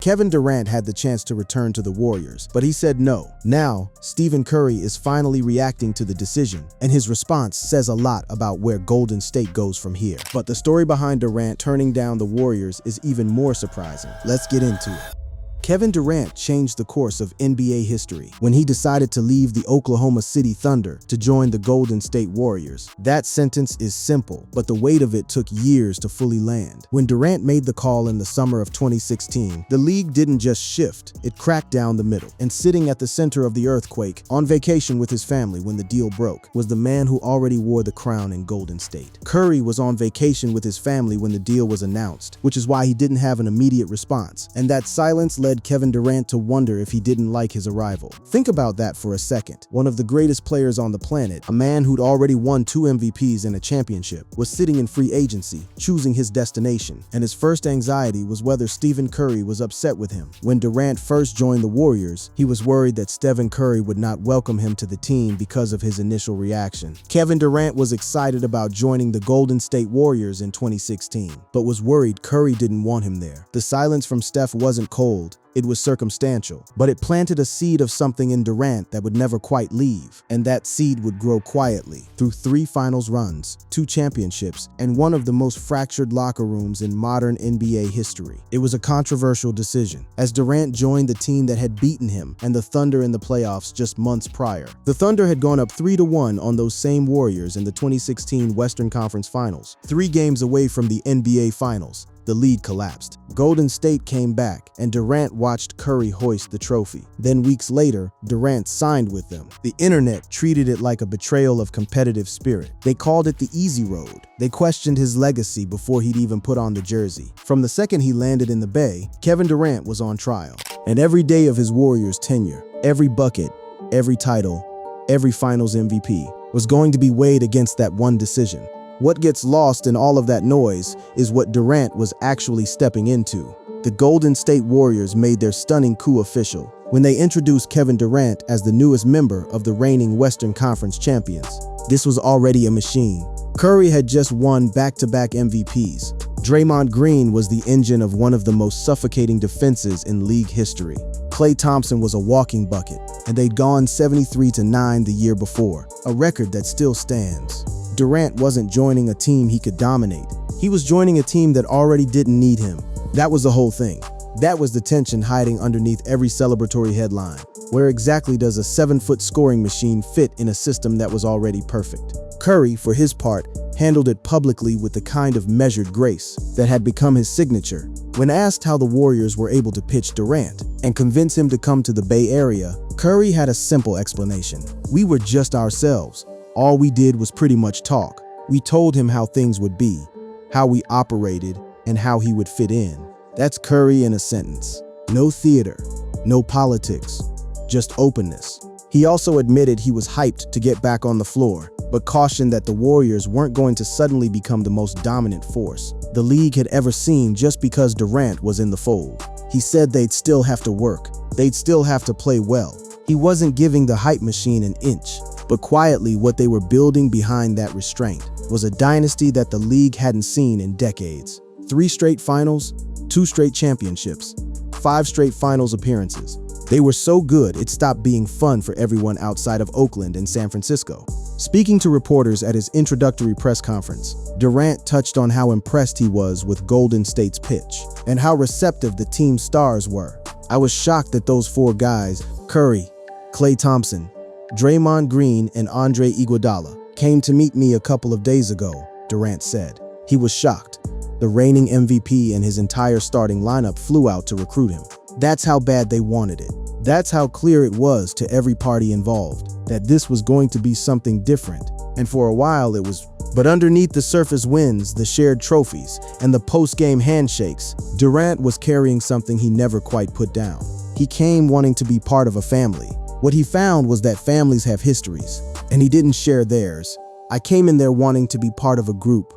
Kevin Durant had the chance to return to the Warriors, but he said no. Now, Stephen Curry is finally reacting to the decision, and his response says a lot about where Golden State goes from here. But the story behind Durant turning down the Warriors is even more surprising. Let's get into it. Kevin Durant changed the course of NBA history when he decided to leave the Oklahoma City Thunder to join the Golden State Warriors. That sentence is simple, but the weight of it took years to fully land. When Durant made the call in the summer of 2016, the league didn't just shift, it cracked down the middle. And sitting at the center of the earthquake, on vacation with his family when the deal broke, was the man who already wore the crown in Golden State. Curry was on vacation with his family when the deal was announced, which is why he didn't have an immediate response. And that silence led Kevin Durant to wonder if he didn't like his arrival. Think about that for a second. One of the greatest players on the planet, a man who'd already won 2 MVPs and a championship, was sitting in free agency, choosing his destination, and his first anxiety was whether Stephen Curry was upset with him. When Durant first joined the Warriors, he was worried that Stephen Curry would not welcome him to the team because of his initial reaction. Kevin Durant was excited about joining the Golden State Warriors in 2016, but was worried Curry didn't want him there. The silence from Steph wasn't cold. It was circumstantial, but it planted a seed of something in Durant that would never quite leave, and that seed would grow quietly through 3 finals runs, 2 championships, and one of the most fractured locker rooms in modern NBA history. It was a controversial decision, as Durant joined the team that had beaten him and the Thunder in the playoffs just months prior. The Thunder had gone up 3-1 on those same Warriors in the 2016 Western Conference Finals, 3 games away from the NBA Finals. The lead collapsed. Golden State came back, and Durant watched Curry hoist the trophy. Then weeks later, Durant signed with them. The internet treated it like a betrayal of competitive spirit. They called it the easy road. They questioned his legacy before he'd even put on the jersey. From the second he landed in the Bay, Kevin Durant was on trial. And every day of his Warriors tenure, every bucket, every title, every Finals MVP was going to be weighed against that one decision. What gets lost in all of that noise is what Durant was actually stepping into. The Golden State Warriors made their stunning coup official when they introduced Kevin Durant as the newest member of the reigning Western Conference champions. This was already a machine. Curry had just won back-to-back MVPs. Draymond Green was the engine of one of the most suffocating defenses in league history. Klay Thompson was a walking bucket, and they'd gone 73-9 the year before, a record that still stands. Durant wasn't joining a team he could dominate. He was joining a team that already didn't need him. That was the whole thing. That was the tension hiding underneath every celebratory headline. Where exactly does a 7-foot scoring machine fit in a system that was already perfect? Curry, for his part, handled it publicly with the kind of measured grace that had become his signature. When asked how the Warriors were able to pitch Durant and convince him to come to the Bay Area, Curry had a simple explanation. We were just ourselves. All we did was pretty much talk. We told him how things would be, how we operated, and how he would fit in. That's Curry in a sentence. No theater, no politics, just openness. He also admitted he was hyped to get back on the floor, but cautioned that the Warriors weren't going to suddenly become the most dominant force the league had ever seen just because Durant was in the fold. He said they'd still have to work, they'd still have to play well. He wasn't giving the hype machine an inch, but quietly what they were building behind that restraint was a dynasty that the league hadn't seen in decades. 3 straight finals, 2 straight championships, 5 straight finals appearances. They were so good it stopped being fun for everyone outside of Oakland and San Francisco. Speaking to reporters at his introductory press conference, Durant touched on how impressed he was with Golden State's pitch and how receptive the team's stars were. I was shocked that those 4 guys, Curry, Klay Thompson, Draymond Green, and Andre Iguodala, came to meet me a couple of days ago, Durant said. He was shocked. The reigning MVP and his entire starting lineup flew out to recruit him. That's how bad they wanted it. That's how clear it was to every party involved that this was going to be something different. And for a while it was. But underneath the surface wins, the shared trophies, and the post-game handshakes, Durant was carrying something he never quite put down. He came wanting to be part of a family. What he found was that families have histories, and he didn't share theirs. I came in there wanting to be part of a group,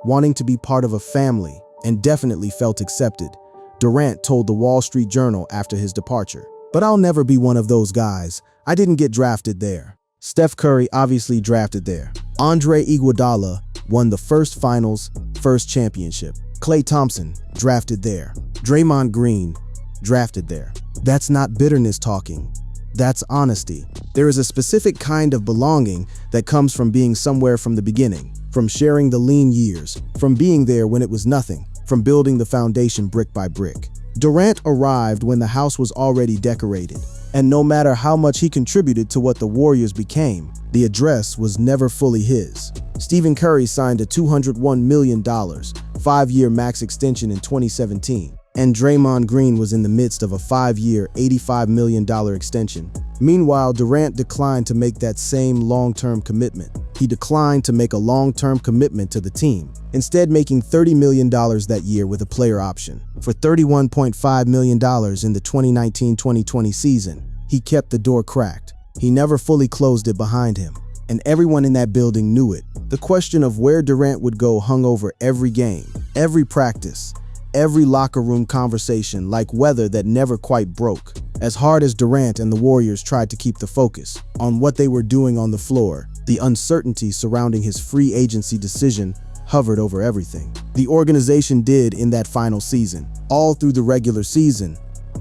wanting to be part of a family, and definitely felt accepted, Durant told the Wall Street Journal after his departure. But I'll never be one of those guys. I didn't get drafted there. Steph Curry obviously drafted there. Andre Iguodala won the first finals, first championship. Klay Thompson drafted there. Draymond Green drafted there. That's not bitterness talking. That's honesty. There is a specific kind of belonging that comes from being somewhere from the beginning, from sharing the lean years, from being there when it was nothing, from building the foundation brick by brick. Durant arrived when the house was already decorated, and no matter how much he contributed to what the Warriors became, the address was never fully his. Stephen Curry signed a $201 million, 5-year max extension in 2017, and Draymond Green was in the midst of a 5-year, $85 million extension. Meanwhile, Durant declined to make that same long-term commitment. He declined to make a long-term commitment to the team, instead making $30 million that year with a player option. For $31.5 million in the 2019-2020 season, he kept the door cracked. He never fully closed it behind him, and everyone in that building knew it. The question of where Durant would go hung over every game, every practice, every locker room conversation like weather that never quite broke. As hard as Durant and the Warriors tried to keep the focus on what they were doing on the floor, the uncertainty surrounding his free agency decision hovered over everything. The organization did in that final season, all through the regular season,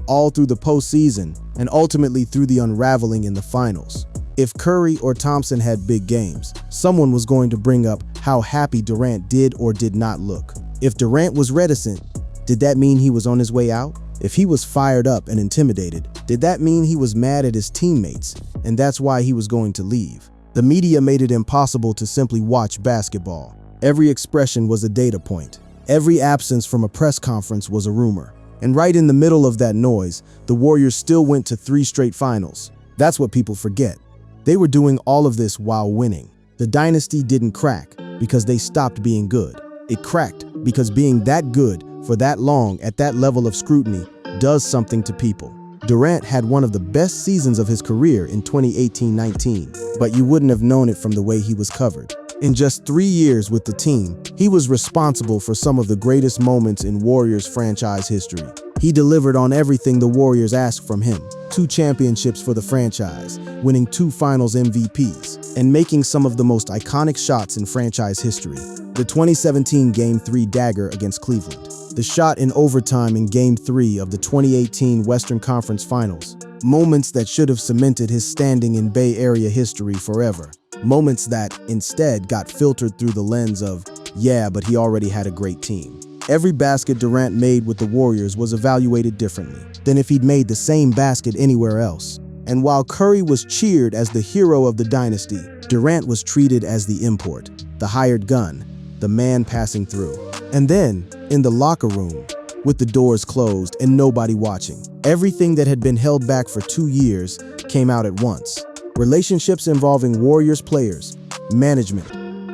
all through the postseason, and ultimately through the unraveling in the finals. If Curry or Thompson had big games, someone was going to bring up how happy Durant did or did not look. If Durant was reticent, did that mean he was on his way out? If he was fired up and intimidated, did that mean he was mad at his teammates and that's why he was going to leave? The media made it impossible to simply watch basketball. Every expression was a data point. Every absence from a press conference was a rumor. And right in the middle of that noise, the Warriors still went to 3 straight finals. That's what people forget. They were doing all of this while winning. The dynasty didn't crack because they stopped being good. It cracked because being that good for that long at that level of scrutiny does something to people. Durant had one of the best seasons of his career in 2018-19, but you wouldn't have known it from the way he was covered. In just 3 years with the team, he was responsible for some of the greatest moments in Warriors franchise history. He delivered on everything the Warriors asked from him: 2 championships for the franchise, winning 2 finals MVPs, and making some of the most iconic shots in franchise history. The 2017 Game 3 dagger against Cleveland, the shot in overtime in Game 3 of the 2018 Western Conference Finals, moments that should have cemented his standing in Bay Area history forever. Moments that, instead, got filtered through the lens of, yeah, but he already had a great team. Every basket Durant made with the Warriors was evaluated differently than if he'd made the same basket anywhere else. And while Curry was cheered as the hero of the dynasty, Durant was treated as the import, the hired gun, the man passing through. And then, in the locker room, with the doors closed and nobody watching, everything that had been held back for 2 years came out at once. Relationships involving Warriors players, management,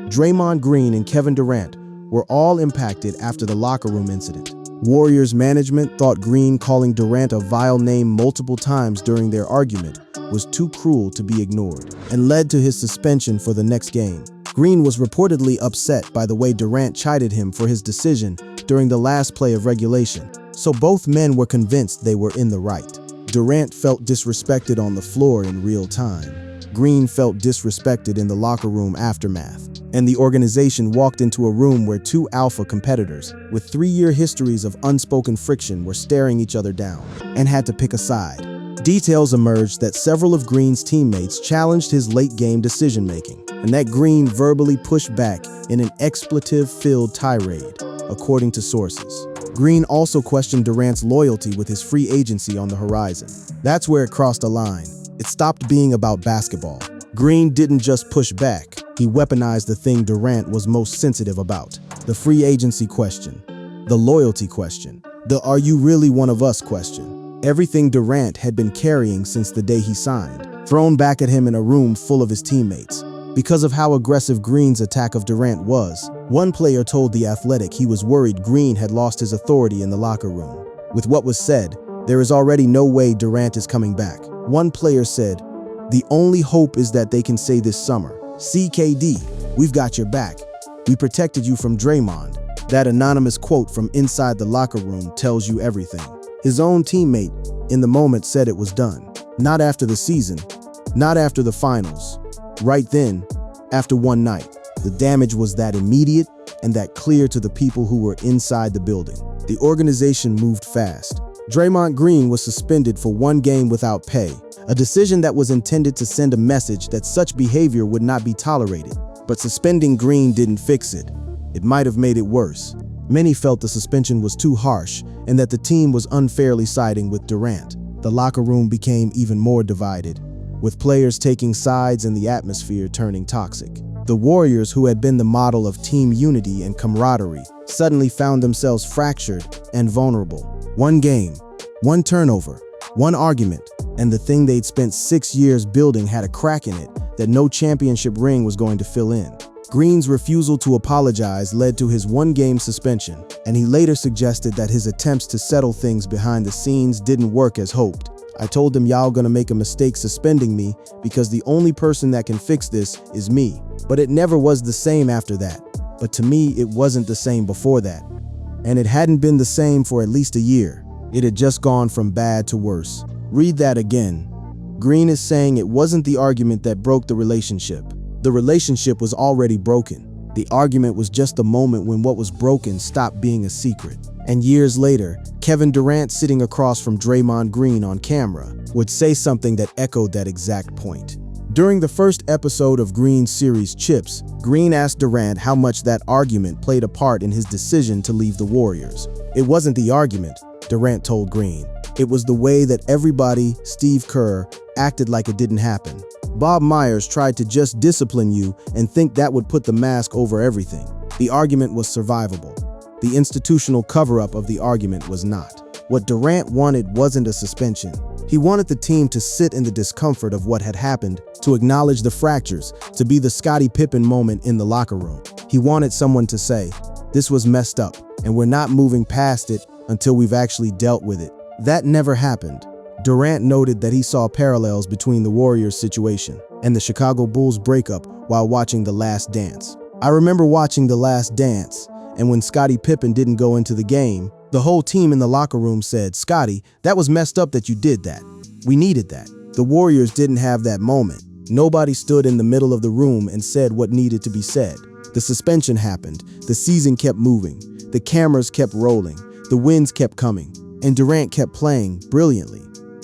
Draymond Green and Kevin Durant were all impacted after the locker room incident. Warriors management thought Green calling Durant a vile name multiple times during their argument was too cruel to be ignored, and led to his suspension for the next game. Green was reportedly upset by the way Durant chided him for his decision during the last play of regulation, so both men were convinced they were in the right. Durant felt disrespected on the floor in real time. Green felt disrespected in the locker room aftermath, and the organization walked into a room where 2 alpha competitors with 3-year histories of unspoken friction were staring each other down and had to pick a side. Details emerged that several of Green's teammates challenged his late-game decision-making, and that Green verbally pushed back in an expletive-filled tirade, according to sources. Green also questioned Durant's loyalty with his free agency on the horizon. That's where it crossed a line. It stopped being about basketball. Green didn't just push back, he weaponized the thing Durant was most sensitive about: the free agency question, the loyalty question, the "are you really one of us" question. Everything Durant had been carrying since the day he signed, thrown back at him in a room full of his teammates. Because of how aggressive Green's attack of Durant was, one player told The Athletic he was worried Green had lost his authority in the locker room. With what was said, there is already no way Durant is coming back. One player said, "The only hope is that they can say this summer, 'CKD, we've got your back. We protected you from Draymond.'" That anonymous quote from inside the locker room tells you everything. His own teammate, in the moment, said it was done. Not after the season, not after the finals. Right then, after one night, the damage was that immediate and that clear to the people who were inside the building. The organization moved fast. Draymond Green was suspended for 1 game without pay, a decision that was intended to send a message that such behavior would not be tolerated. But suspending Green didn't fix it. It might have made it worse. Many felt the suspension was too harsh and that the team was unfairly siding with Durant. The locker room became even more divided, with players taking sides and the atmosphere turning toxic. The Warriors, who had been the model of team unity and camaraderie, suddenly found themselves fractured and vulnerable. 1 game, 1 turnover, 1 argument, and the thing they'd spent 6 years building had a crack in it that no championship ring was going to fill in. Green's refusal to apologize led to his 1-game suspension, and he later suggested that his attempts to settle things behind the scenes didn't work as hoped. "I told them y'all gonna make a mistake suspending me because the only person that can fix this is me." But it never was the same after that. But to me, it wasn't the same before that. And it hadn't been the same for at least a year. It had just gone from bad to worse. Read that again. Green is saying it wasn't the argument that broke the relationship. The relationship was already broken. The argument was just the moment when what was broken stopped being a secret. And years later, Kevin Durant, sitting across from Draymond Green on camera, would say something that echoed that exact point. During the first episode of Green's series Chips, Green asked Durant how much that argument played a part in his decision to leave the Warriors. "It wasn't the argument," Durant told Green. "It was the way that everybody, Steve Kerr, acted like it didn't happen. Bob Myers tried to just discipline you and think that would put the mask over everything. The argument was survivable. The institutional cover-up of the argument was not." What Durant wanted wasn't a suspension. He wanted the team to sit in the discomfort of what had happened, to acknowledge the fractures, to be the Scottie Pippen moment in the locker room. He wanted someone to say, "This was messed up, and we're not moving past it until we've actually dealt with it." That never happened. Durant noted that he saw parallels between the Warriors' situation and the Chicago Bulls' breakup while watching The Last Dance. "I remember watching The Last Dance, and when Scottie Pippen didn't go into the game, the whole team in the locker room said, 'Scottie, that was messed up that you did that. We needed that.' The Warriors didn't have that moment. Nobody stood in the middle of the room and said what needed to be said. The suspension happened. The season kept moving. The cameras kept rolling. The wins kept coming. And Durant kept playing brilliantly.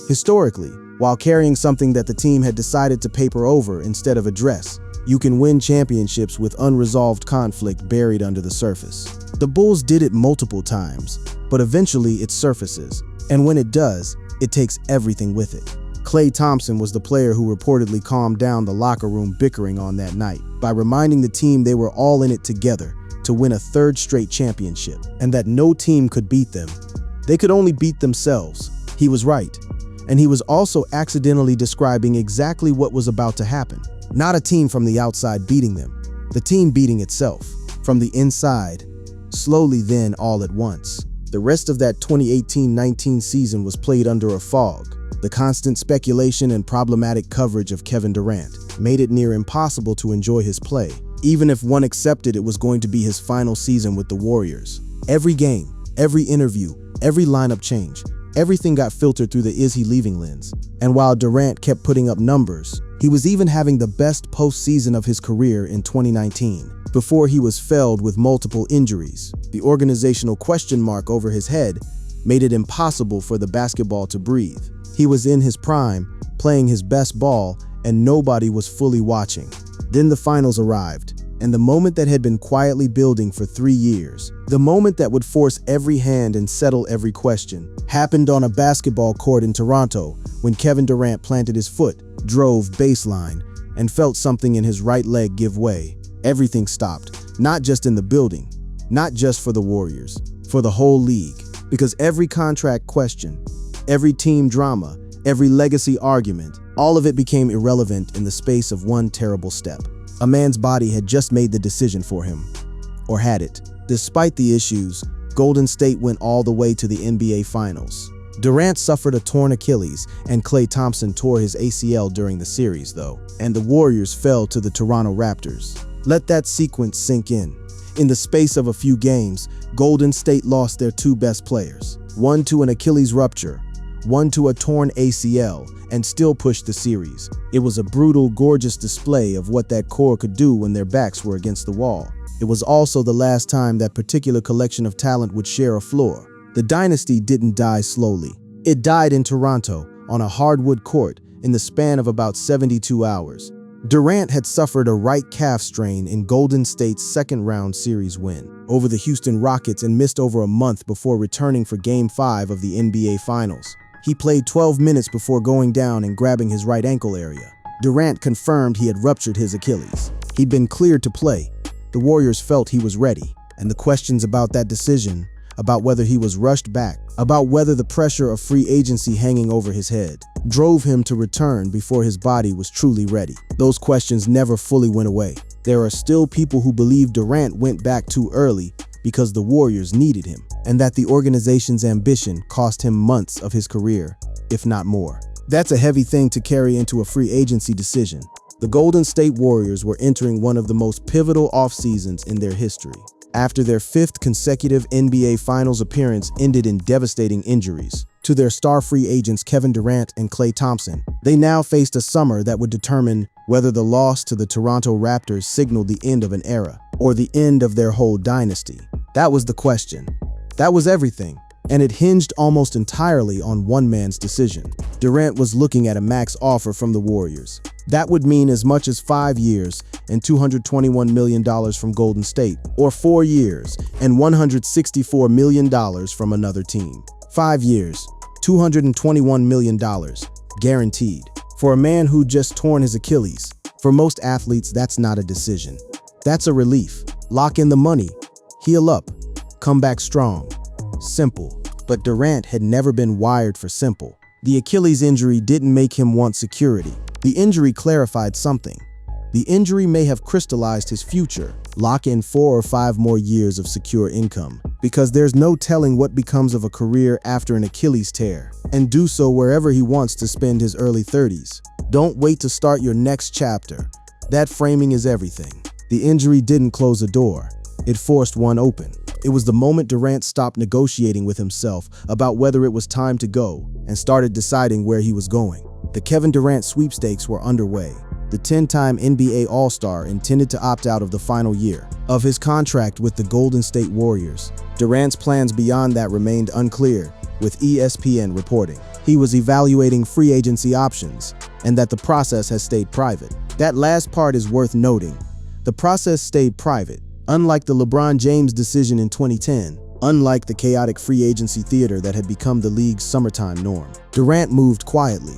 Historically, while carrying something that the team had decided to paper over instead of address. You can win championships with unresolved conflict buried under the surface. The Bulls did it multiple times, but eventually it surfaces. And when it does, it takes everything with it. Klay Thompson was the player who reportedly calmed down the locker room bickering on that night by reminding the team they were all in it together to win a 3rd straight championship, and that no team could beat them. They could only beat themselves. He was right. And he was also accidentally describing exactly what was about to happen. Not a team from the outside beating them, the team beating itself, from the inside, slowly then all at once. The rest of that 2018-19 season was played under a fog. The constant speculation and problematic coverage of Kevin Durant made it near impossible to enjoy his play, even if one accepted it was going to be his final season with the Warriors. Every game, every interview, every lineup change, everything got filtered through the "is he leaving" lens. And while Durant kept putting up numbers, he was even having the best postseason of his career in 2019, before he was felled with multiple injuries. The organizational question mark over his head made it impossible for the basketball to breathe. He was in his prime, playing his best ball, and nobody was fully watching. Then the finals arrived, and the moment that had been quietly building for 3 years, the moment that would force every hand and settle every question, happened on a basketball court in Toronto when Kevin Durant planted his foot, drove baseline, and felt something in his right leg give way. Everything stopped, not just in the building, not just for the Warriors, for the whole league. Because every contract question, every team drama, every legacy argument, all of it became irrelevant in the space of one terrible step. A man's body had just made the decision for him. Or had it. Despite the issues, Golden State went all the way to the NBA Finals. Durant suffered a torn Achilles, and Klay Thompson tore his ACL during the series, though, and the Warriors fell to the Toronto Raptors. Let that sequence sink in. In the space of a few games, Golden State lost their 2 best players, one to an Achilles rupture, one to a torn ACL, and still pushed the series. It was a brutal, gorgeous display of what that core could do when their backs were against the wall. It was also the last time that particular collection of talent would share a floor. The dynasty didn't die slowly. It died in Toronto, on a hardwood court, in the span of about 72 hours. Durant had suffered a right calf strain in Golden State's second-round series win over the Houston Rockets and missed over a month before returning for Game 5 of the NBA Finals. He played 12 minutes before going down and grabbing his right ankle area. Durant confirmed he had ruptured his Achilles. He'd been cleared to play. The Warriors felt he was ready, and the questions about that decision, about whether he was rushed back, about whether the pressure of free agency hanging over his head, drove him to return before his body was truly ready. Those questions never fully went away. There are still people who believe Durant went back too early because the Warriors needed him, and that the organization's ambition cost him months of his career, if not more. That's a heavy thing to carry into a free agency decision. The Golden State Warriors were entering one of the most pivotal off-seasons in their history. After their 5th consecutive NBA Finals appearance ended in devastating injuries to their star free agents Kevin Durant and Klay Thompson, they now faced a summer that would determine whether the loss to the Toronto Raptors signaled the end of an era or the end of their whole dynasty. That was the question. That was everything, and it hinged almost entirely on one man's decision. Durant was looking at a max offer from the Warriors. That would mean as much as 5 years and $221 million from Golden State, or 4 years and $164 million from another team. 5 years, $221 million, guaranteed. For a man who just torn his Achilles, for most athletes, that's not a decision. That's a relief. Lock in the money, heal up, come back strong. Simple. But Durant had never been wired for simple. The Achilles injury didn't make him want security. The injury clarified something. The injury may have crystallized his future. Lock in 4 or 5 more years of secure income, because there's no telling what becomes of a career after an Achilles tear, and do so wherever he wants to spend his early 30s. Don't wait to start your next chapter. That framing is everything. The injury didn't close a door. It forced one open. It was the moment Durant stopped negotiating with himself about whether it was time to go and started deciding where he was going. The Kevin Durant sweepstakes were underway. The 10-time NBA All-Star intended to opt out of the final year of his contract with the Golden State Warriors. Durant's plans beyond that remained unclear, with ESPN reporting he was evaluating free agency options and that the process has stayed private. That last part is worth noting. The process stayed private. Unlike the LeBron James decision in 2010, unlike the chaotic free agency theater that had become the league's summertime norm, Durant moved quietly.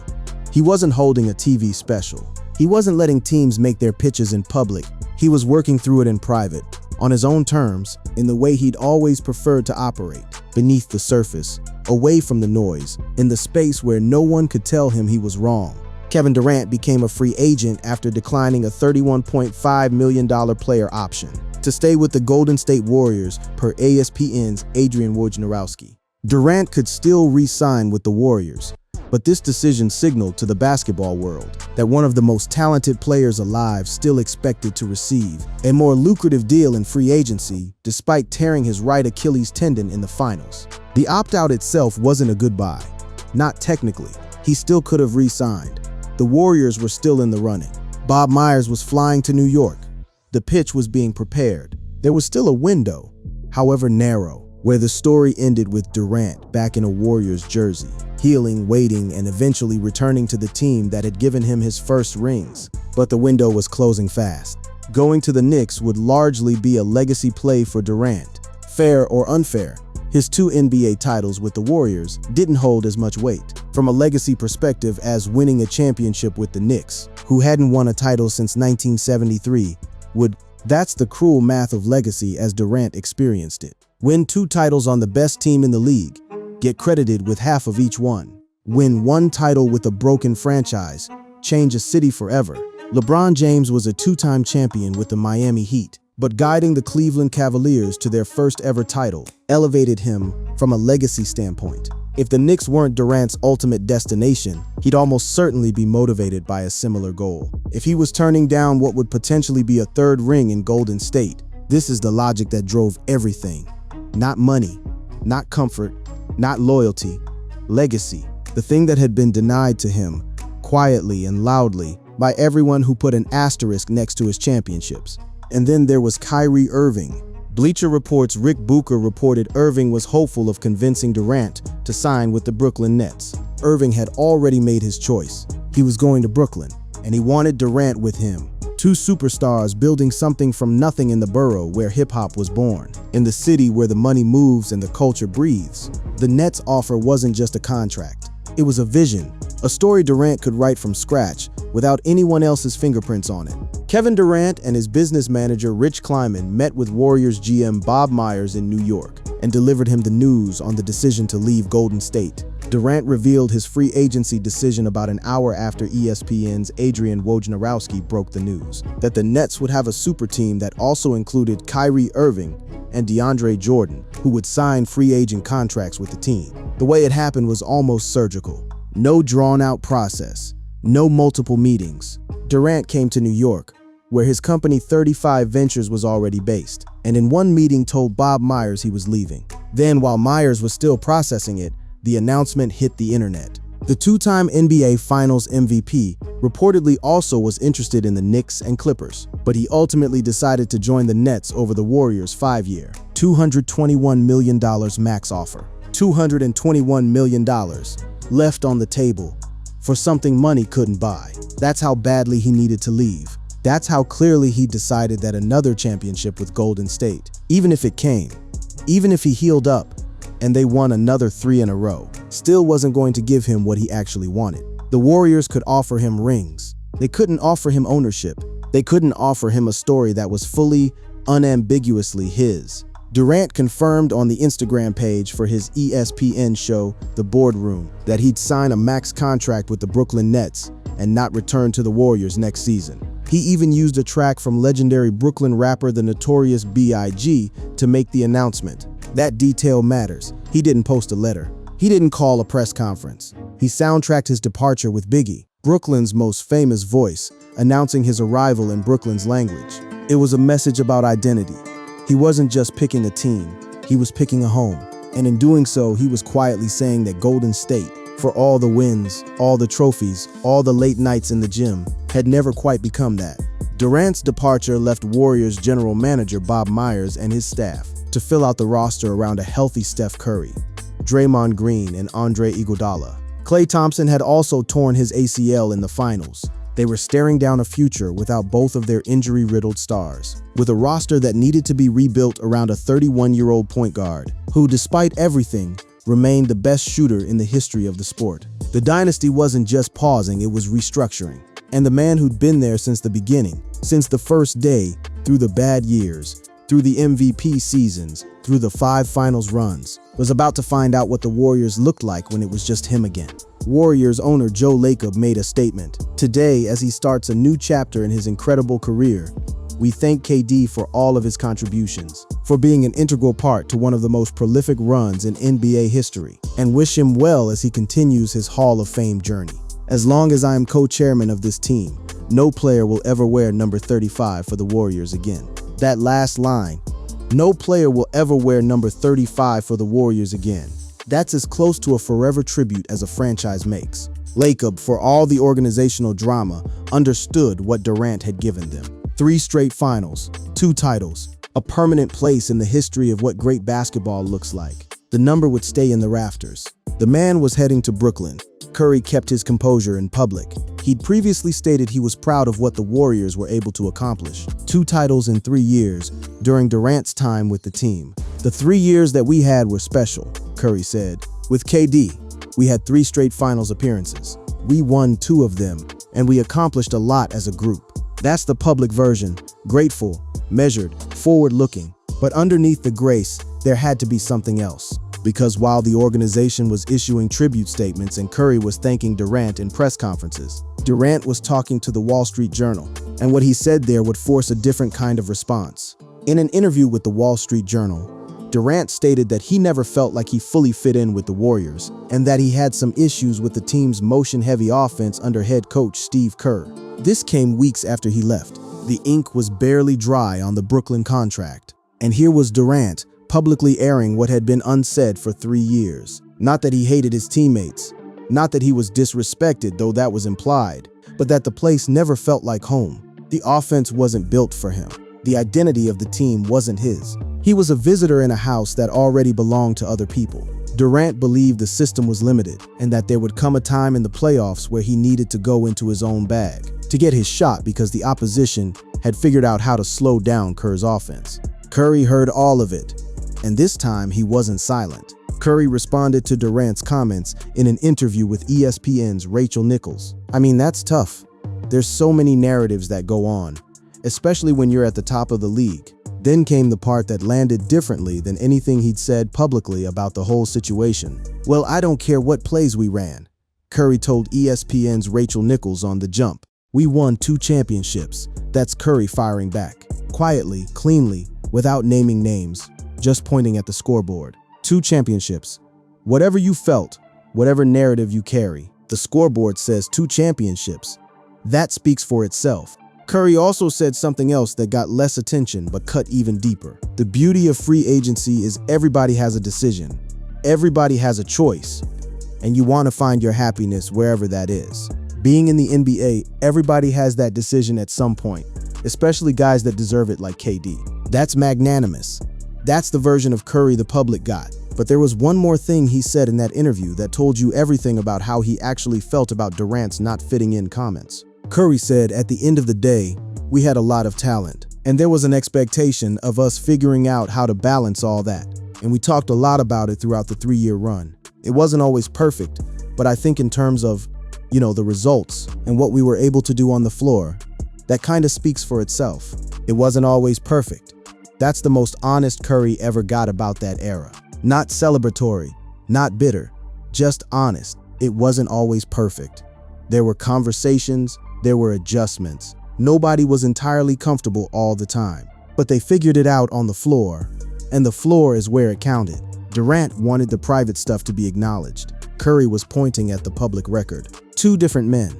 He wasn't holding a TV special. He wasn't letting teams make their pitches in public. He was working through it in private, on his own terms, in the way he'd always preferred to operate, beneath the surface, away from the noise, in the space where no one could tell him he was wrong. Kevin Durant became a free agent after declining a $31.5 million player option to stay with the Golden State Warriors, per ESPN's Adrian Wojnarowski. Durant could still re-sign with the Warriors, but this decision signaled to the basketball world that one of the most talented players alive still expected to receive a more lucrative deal in free agency despite tearing his right Achilles tendon in the finals. The opt-out itself wasn't a goodbye. Not technically. He still could have re-signed. The Warriors were still in the running. Bob Myers was flying to New York. The pitch was being prepared. There was still a window, however narrow, where the story ended with Durant back in a Warriors jersey, healing, waiting, and eventually returning to the team that had given him his first rings. But the window was closing fast. Going to the Knicks would largely be a legacy play for Durant. Fair or unfair, his 2 NBA titles with the Warriors didn't hold as much weight from a legacy perspective as winning a championship with the Knicks, who hadn't won a title since 1973, would. That's the cruel math of legacy as Durant experienced it. Win 2 titles on the best team in the league, get credited with half of each one. Win 1 title with a broken franchise, change a city forever. LeBron James was a 2-time champion with the Miami Heat, but guiding the Cleveland Cavaliers to their first ever title elevated him from a legacy standpoint. If the Knicks weren't Durant's ultimate destination, he'd almost certainly be motivated by a similar goal. If he was turning down what would potentially be a 3rd ring in Golden State, this is the logic that drove everything. Not money, not comfort, not loyalty, legacy. The thing that had been denied to him, quietly and loudly, by everyone who put an asterisk next to his championships. And then there was Kyrie Irving, Bleacher Report's Rick Bucher reported Irving was hopeful of convincing Durant to sign with the Brooklyn Nets. Irving had already made his choice. He was going to Brooklyn, and he wanted Durant with him. Two superstars building something from nothing in the borough where hip-hop was born, in the city where the money moves and the culture breathes. The Nets' offer wasn't just a contract. It was a vision, a story Durant could write from scratch without anyone else's fingerprints on it. Kevin Durant and his business manager Rich Kleiman met with Warriors GM Bob Myers in New York and delivered him the news on the decision to leave Golden State. Durant revealed his free agency decision about an hour after ESPN's Adrian Wojnarowski broke the news that the Nets would have a super team that also included Kyrie Irving and DeAndre Jordan, who would sign free agent contracts with the team. The way it happened was almost surgical. No drawn-out process, no multiple meetings. Durant came to New York, where his company 35 Ventures was already based, and in one meeting told Bob Myers he was leaving. Then, while Myers was still processing it, the announcement hit the internet. The two-time NBA Finals MVP reportedly also was interested in the Knicks and Clippers, but he ultimately decided to join the Nets over the Warriors' 5-year, $221 million max offer. $221 million left on the table for something money couldn't buy. That's how badly he needed to leave. That's how clearly he decided that another championship with Golden State, even if it came, even if he healed up and they won another 3 in a row, still wasn't going to give him what he actually wanted. The Warriors could offer him rings. They couldn't offer him ownership. They couldn't offer him a story that was fully, unambiguously his. Durant confirmed on the Instagram page for his ESPN show, The Boardroom, that he'd sign a max contract with the Brooklyn Nets and not return to the Warriors next season. He even used a track from legendary Brooklyn rapper The Notorious B.I.G. to make the announcement. That detail matters. He didn't post a letter. He didn't call a press conference. He soundtracked his departure with Biggie, Brooklyn's most famous voice, announcing his arrival in Brooklyn's language. It was a message about identity. He wasn't just picking a team, he was picking a home. And in doing so, he was quietly saying that Golden State, for all the wins, all the trophies, all the late nights in the gym, had never quite become that. Durant's departure left Warriors general manager Bob Myers and his staff to fill out the roster around a healthy Steph Curry, Draymond Green, and Andre Iguodala. Klay Thompson had also torn his ACL in the finals. They were staring down a future without both of their injury-riddled stars, with a roster that needed to be rebuilt around a 31-year-old point guard, who, despite everything, remained the best shooter in the history of the sport. The dynasty wasn't just pausing, it was restructuring. And the man who'd been there since the beginning, since the first day, through the bad years, through the MVP seasons, through the 5 finals runs, was about to find out what the Warriors looked like when it was just him again. Warriors owner Joe Lacob made a statement. Today, as he starts a new chapter in his incredible career, we thank KD for all of his contributions, for being an integral part to one of the most prolific runs in NBA history, and wish him well as he continues his Hall of Fame journey. As long as I am co-chairman of this team, no player will ever wear number 35 for the Warriors again. That last line, no player will ever wear number 35 for the Warriors again. That's as close to a forever tribute as a franchise makes. Lacob, for all the organizational drama, understood what Durant had given them. 3 straight finals, 2 titles, a permanent place in the history of what great basketball looks like. The number would stay in the rafters. The man was heading to Brooklyn. Curry kept his composure in public. He'd previously stated he was proud of what the Warriors were able to accomplish. 2 titles in 3 years during Durant's time with the team. The 3 years that we had were special, Curry said. With KD, we had 3 straight finals appearances. We won 2 of them, and we accomplished a lot as a group. That's the public version, grateful, measured, forward-looking. But underneath the grace, there had to be something else. Because while the organization was issuing tribute statements and Curry was thanking Durant in press conferences, Durant was talking to the Wall Street Journal, and what he said there would force a different kind of response. In an interview with the Wall Street Journal, Durant stated that he never felt like he fully fit in with the Warriors, and that he had some issues with the team's motion-heavy offense under head coach Steve Kerr. This came weeks after he left. The ink was barely dry on the Brooklyn contract, and here was Durant, publicly airing what had been unsaid for 3 years. Not that he hated his teammates, not that he was disrespected, though that was implied, but that the place never felt like home. The offense wasn't built for him. The identity of the team wasn't his. He was a visitor in a house that already belonged to other people. Durant believed the system was limited and that there would come a time in the playoffs where he needed to go into his own bag to get his shot because the opposition had figured out how to slow down Kerr's offense. Curry heard all of it, and this time he wasn't silent. Curry responded to Durant's comments in an interview with ESPN's Rachel Nichols. I mean, that's tough. There's so many narratives that go on, especially when you're at the top of the league. Then came the part that landed differently than anything he'd said publicly about the whole situation. "Well, I don't care what plays we ran," Curry told ESPN's Rachel Nichols on The Jump. "We won 2 championships." That's Curry firing back. Quietly, cleanly, without naming names, just pointing at the scoreboard. 2 championships. Whatever you felt, whatever narrative you carry, the scoreboard says 2 championships. That speaks for itself. Curry also said something else that got less attention but cut even deeper. The beauty of free agency is everybody has a decision. Everybody has a choice. And you want to find your happiness wherever that is. Being in the NBA, everybody has that decision at some point, especially guys that deserve it like KD. That's magnanimous. That's the version of Curry the public got. But there was one more thing he said in that interview that told you everything about how he actually felt about Durant's not fitting in comments. Curry said, "At the end of the day, we had a lot of talent, and there was an expectation of us figuring out how to balance all that. And we talked a lot about it throughout the 3-year run. It wasn't always perfect, but I think in terms of, the results and what we were able to do on the floor, that kind of speaks for itself. It wasn't always perfect." That's the most honest Curry ever got about that era. Not celebratory, not bitter, just honest. It wasn't always perfect. There were conversations, there were adjustments. Nobody was entirely comfortable all the time, but they figured it out on the floor, and the floor is where it counted. Durant wanted the private stuff to be acknowledged. Curry was pointing at the public record. 2 different men,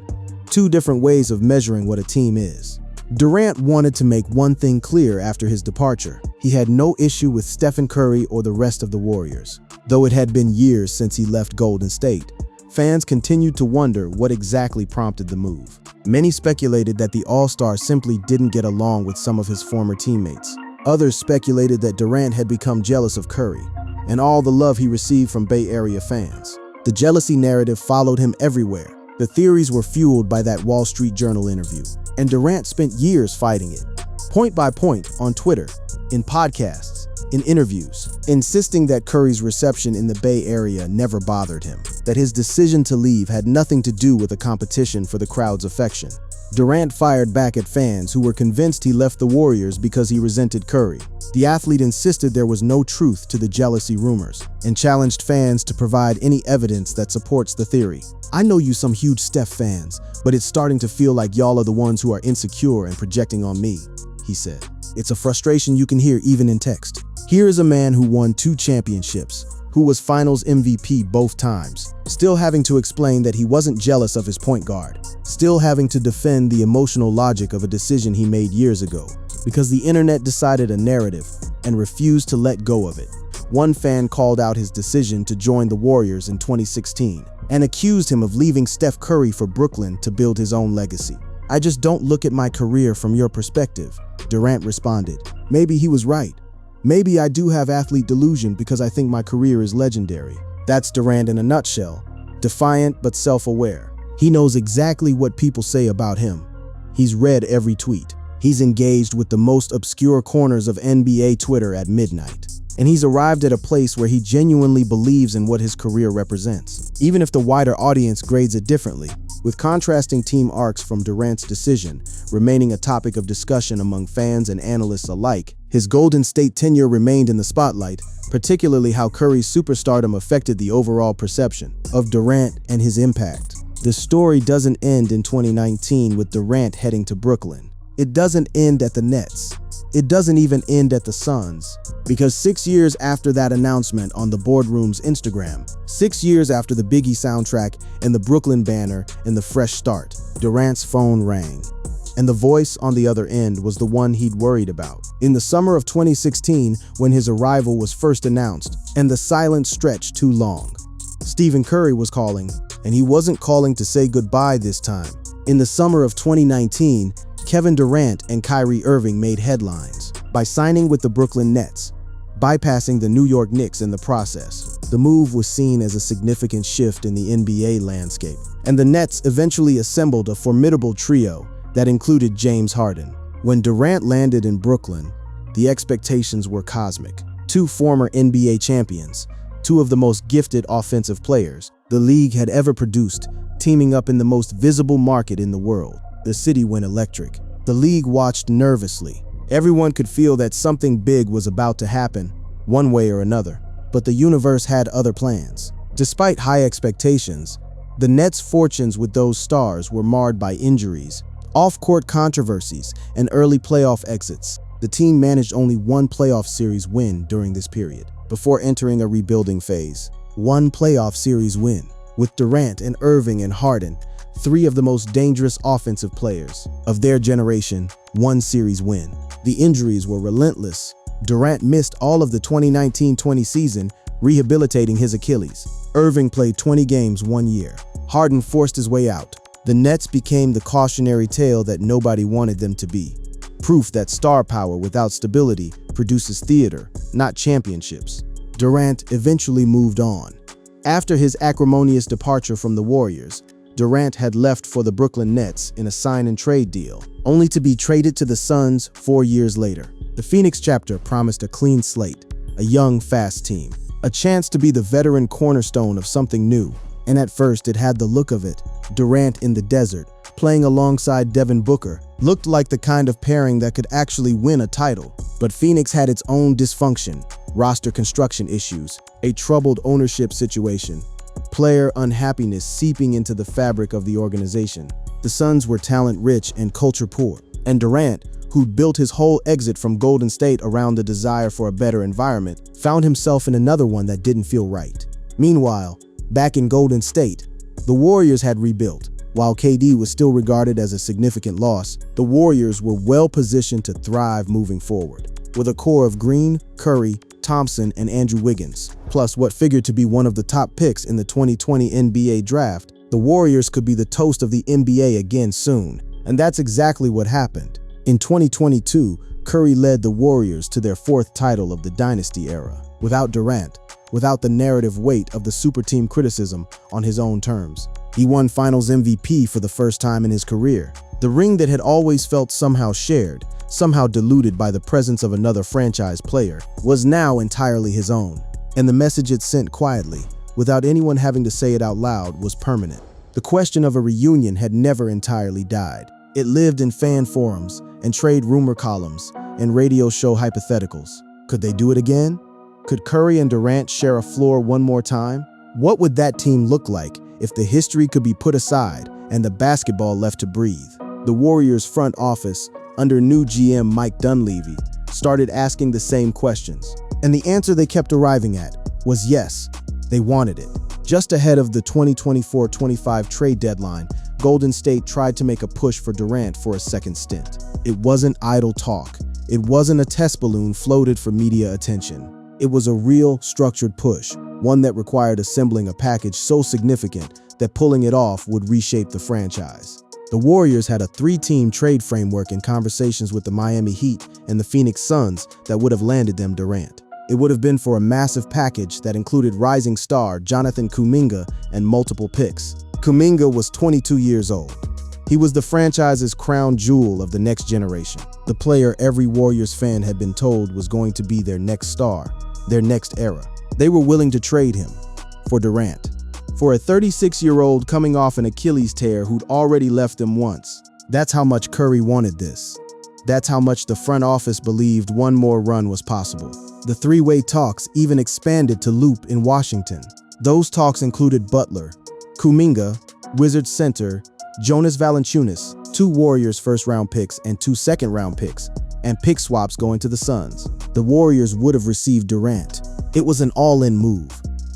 2 different ways of measuring what a team is. Durant wanted to make one thing clear after his departure. He had no issue with Stephen Curry or the rest of the Warriors. Though it had been years since he left Golden State, fans continued to wonder what exactly prompted the move. Many speculated that the All-Star simply didn't get along with some of his former teammates. Others speculated that Durant had become jealous of Curry and all the love he received from Bay Area fans. The jealousy narrative followed him everywhere. The theories were fueled by that Wall Street Journal interview, and Durant spent years fighting it, point by point on Twitter, in podcasts, in interviews, insisting that Curry's reception in the Bay Area never bothered him, that his decision to leave had nothing to do with a competition for the crowd's affection. Durant fired back at fans who were convinced he left the Warriors because he resented Curry. The athlete insisted there was no truth to the jealousy rumors and challenged fans to provide any evidence that supports the theory. "I know you some huge Steph fans, but it's starting to feel like y'all are the ones who are insecure and projecting on me," he said. It's a frustration you can hear even in text. Here is a man who won 2 championships, who was Finals MVP both times, still having to explain that he wasn't jealous of his point guard, still having to defend the emotional logic of a decision he made years ago, because the internet decided a narrative and refused to let go of it. One fan called out his decision to join the Warriors in 2016 and accused him of leaving Steph Curry for Brooklyn to build his own legacy. "I just don't look at my career from your perspective," Durant responded. Maybe he was right. Maybe I do have athlete delusion because I think my career is legendary. That's Durant in a nutshell. Defiant but self-aware. He knows exactly what people say about him. He's read every tweet. He's engaged with the most obscure corners of NBA Twitter at midnight. And he's arrived at a place where he genuinely believes in what his career represents, even if the wider audience grades it differently, with contrasting team arcs from Durant's decision remaining a topic of discussion among fans and analysts alike. His Golden State tenure remained in the spotlight, particularly how Curry's superstardom affected the overall perception of Durant and his impact. The story doesn't end in 2019 with Durant heading to Brooklyn. It doesn't end at the Nets. It doesn't even end at the Suns. Because 6 years after that announcement on the Boardroom's Instagram, 6 years after the Biggie soundtrack and the Brooklyn banner and the fresh start, Durant's phone rang. And the voice on the other end was the one he'd worried about. In the summer of 2016, when his arrival was first announced, and the silence stretched too long. Stephen Curry was calling, and he wasn't calling to say goodbye this time. In the summer of 2019, Kevin Durant and Kyrie Irving made headlines by signing with the Brooklyn Nets. bypassing the New York Knicks in the process. The move was seen as a significant shift in the NBA landscape, and the Nets eventually assembled a formidable trio that included James Harden. When Durant landed in Brooklyn, the expectations were cosmic. Two former NBA champions, two of the most gifted offensive players the league had ever produced, teaming up in the most visible market in the world. The city went electric. The league watched nervously. Everyone could feel that something big was about to happen, one way or another. But the universe had other plans. Despite high expectations, the Nets' fortunes with those stars were marred by injuries, off-court controversies, and early playoff exits. The team managed only one playoff series win during this period, before entering a rebuilding phase. One playoff series win, with Durant and Irving and Harden, three of the most dangerous offensive players of their generation. One series win. The injuries were relentless. Durant missed all of the 2019-20 season, rehabilitating his Achilles. Irving played 20 games 1 year. Harden forced his way out. The Nets became the cautionary tale that nobody wanted them to be. Proof that star power without stability produces theater, not championships. Durant eventually moved on. After his acrimonious departure from the Warriors, Durant had left for the Brooklyn Nets in a sign-and-trade deal, only to be traded to the Suns 4 years later. The Phoenix chapter promised a clean slate, a young, fast team, a chance to be the veteran cornerstone of something new. And at first, it had the look of it. Durant in the desert, playing alongside Devin Booker, looked like the kind of pairing that could actually win a title. But Phoenix had its own dysfunction, roster construction issues, a troubled ownership situation, player unhappiness seeping into the fabric of the organization. The Suns were talent-rich and culture-poor, and Durant, who'd built his whole exit from Golden State around the desire for a better environment, found himself in another one that didn't feel right. Meanwhile, back in Golden State, the Warriors had rebuilt. While KD was still regarded as a significant loss, the Warriors were well-positioned to thrive moving forward. With a core of Green, Curry, Thompson, and Andrew Wiggins, plus what figured to be one of the top picks in the 2020 NBA draft, the Warriors could be the toast of the NBA again soon. And that's exactly what happened. In 2022, Curry led the Warriors to their fourth title of the dynasty era, without Durant, without the narrative weight of the super team criticism on his own terms. He won Finals MVP for the first time in his career. The ring that had always felt somehow shared, somehow diluted by the presence of another franchise player, was now entirely his own. And the message it sent quietly, without anyone having to say it out loud, was permanent. The question of a reunion had never entirely died. It lived in fan forums and trade rumor columns and radio show hypotheticals. Could they do it again? Could Curry and Durant share a floor one more time? What would that team look like if the history could be put aside and the basketball left to breathe? The Warriors' front office, under new GM Mike Dunleavy, started asking the same questions. And the answer they kept arriving at was yes, they wanted it. Just ahead of the 2024-25 trade deadline, Golden State tried to make a push for Durant for a second stint. It wasn't idle talk. It wasn't a test balloon floated for media attention. It was a real, structured push, one that required assembling a package so significant that pulling it off would reshape the franchise. The Warriors had a three-team trade framework in conversations with the Miami Heat and the Phoenix Suns that would have landed them Durant. It would have been for a massive package that included rising star Jonathan Kuminga and multiple picks. Kuminga was 22 years old. He was the franchise's crown jewel of the next generation, the player every Warriors fan had been told was going to be their next star, their next era. They were willing to trade him for Durant, for a 36-year-old coming off an Achilles tear who'd already left them once. That's how much Curry wanted this. That's how much the front office believed one more run was possible. The three-way talks even expanded to loop in Washington. Those talks included Butler, Kuminga, Wizards center, Jonas Valanciunas, 2 Warriors first-round picks and 2 second-round picks, and pick swaps going to the Suns. The Warriors would have received Durant. It was an all-in move.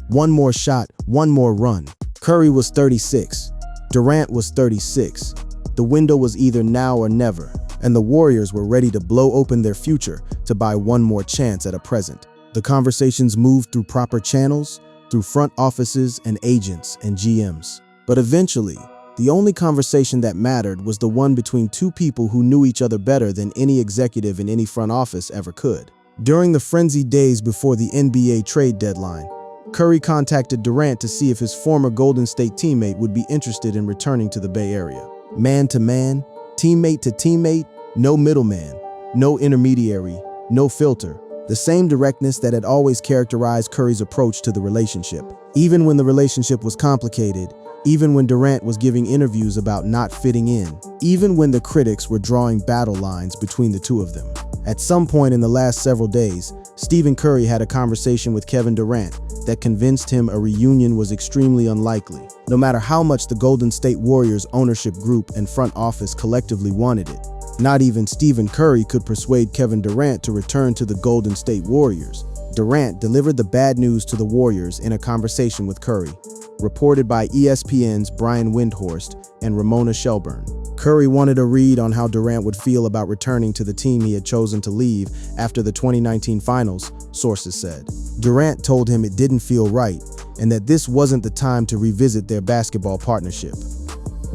One more shot, one more run. Curry was 36. Durant was 36. The window was either now or never, and the Warriors were ready to blow open their future to buy one more chance at a present. The conversations moved through proper channels, through front offices and agents and GMs. But eventually, the only conversation that mattered was the one between two people who knew each other better than any executive in any front office ever could. During the frenzied days before the NBA trade deadline, Curry contacted Durant to see if his former Golden State teammate would be interested in returning to the Bay Area. Man to man, teammate to teammate, no middleman, no intermediary, no filter. The same directness that had always characterized Curry's approach to the relationship. Even when the relationship was complicated, even when Durant was giving interviews about not fitting in, even when the critics were drawing battle lines between the two of them. At some point in the last several days, Stephen Curry had a conversation with Kevin Durant that convinced him a reunion was extremely unlikely, no matter how much the Golden State Warriors ownership group and front office collectively wanted it. Not even Stephen Curry could persuade Kevin Durant to return to the Golden State Warriors. Durant delivered the bad news to the Warriors in a conversation with Curry, reported by ESPN's Brian Windhorst and Ramona Shelburne. Curry wanted a read on how Durant would feel about returning to the team he had chosen to leave after the 2019 finals, sources said. Durant told him it didn't feel right and that this wasn't the time to revisit their basketball partnership.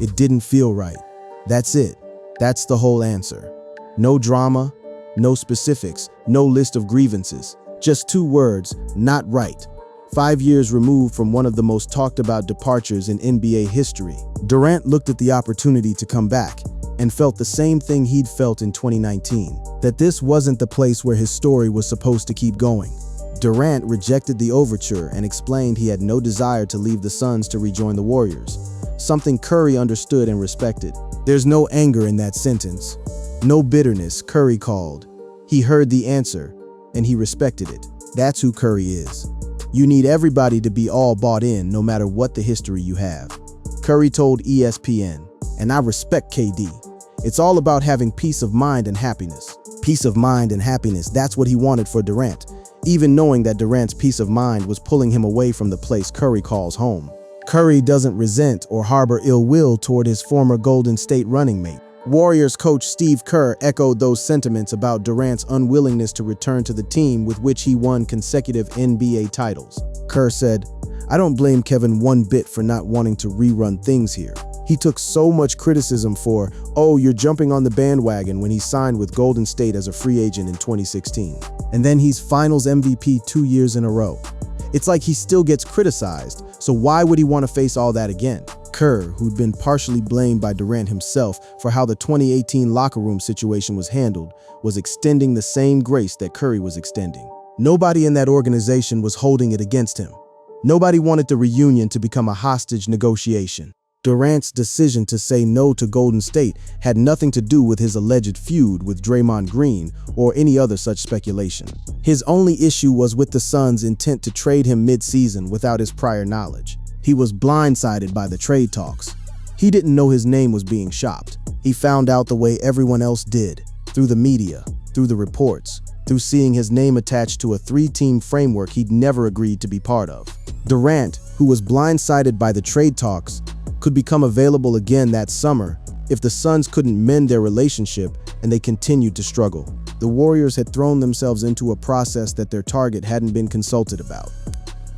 It didn't feel right. That's it. That's the whole answer. No drama, no specifics, no list of grievances. Just two words, not right. 5 years removed from one of the most talked about departures in NBA history, Durant looked at the opportunity to come back and felt the same thing he'd felt in 2019, that this wasn't the place where his story was supposed to keep going. Durant rejected the overture and explained he had no desire to leave the Suns to rejoin the Warriors, something Curry understood and respected. There's no anger in that sentence, no bitterness, Curry called. He heard the answer, and he respected it. That's who Curry is. You need everybody to be all bought in, no matter what the history you have. Curry told ESPN, and I respect KD. It's all about having peace of mind and happiness. Peace of mind and happiness, that's what he wanted for Durant, even knowing that Durant's peace of mind was pulling him away from the place Curry calls home. Curry doesn't resent or harbor ill will toward his former Golden State running mate. Warriors coach Steve Kerr echoed those sentiments about Durant's unwillingness to return to the team with which he won consecutive NBA titles. Kerr said, "I don't blame Kevin one bit for not wanting to rerun things here. He took so much criticism for, oh, you're jumping on the bandwagon when he signed with Golden State as a free agent in 2016. And then he's Finals MVP 2 years in a row. It's like he still gets criticized, so why would he want to face all that again?" Kerr, who'd been partially blamed by Durant himself for how the 2018 locker room situation was handled, was extending the same grace that Curry was extending. Nobody in that organization was holding it against him. Nobody wanted the reunion to become a hostage negotiation. Durant's decision to say no to Golden State had nothing to do with his alleged feud with Draymond Green or any other such speculation. His only issue was with the Suns' intent to trade him mid-season without his prior knowledge. He was blindsided by the trade talks. He didn't know his name was being shopped. He found out the way everyone else did, through the media, through the reports, through seeing his name attached to a 3-team framework he'd never agreed to be part of. Durant, who was blindsided by the trade talks, could become available again that summer if the Suns couldn't mend their relationship and they continued to struggle. The Warriors had thrown themselves into a process that their target hadn't been consulted about.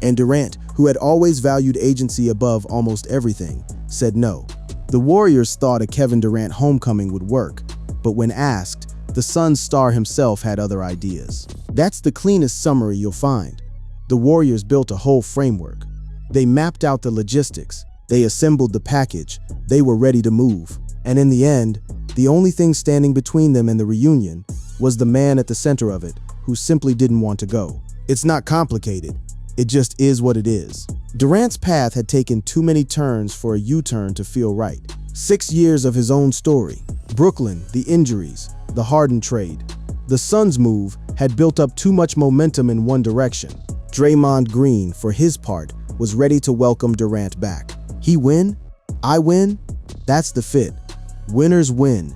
And Durant, who had always valued agency above almost everything, said no. The Warriors thought a Kevin Durant homecoming would work, but when asked, the Suns star himself had other ideas. That's the cleanest summary you'll find. The Warriors built a whole framework. They mapped out the logistics. They assembled the package. They were ready to move. And in the end, the only thing standing between them and the reunion was the man at the center of it, who simply didn't want to go. It's not complicated. It just is what it is. Durant's path had taken too many turns for a U-turn to feel right. 6 years of his own story. Brooklyn, the injuries, the Harden trade. The Suns' move had built up too much momentum in one direction. Draymond Green, for his part, was ready to welcome Durant back. He win? I win? That's the fit. Winners win,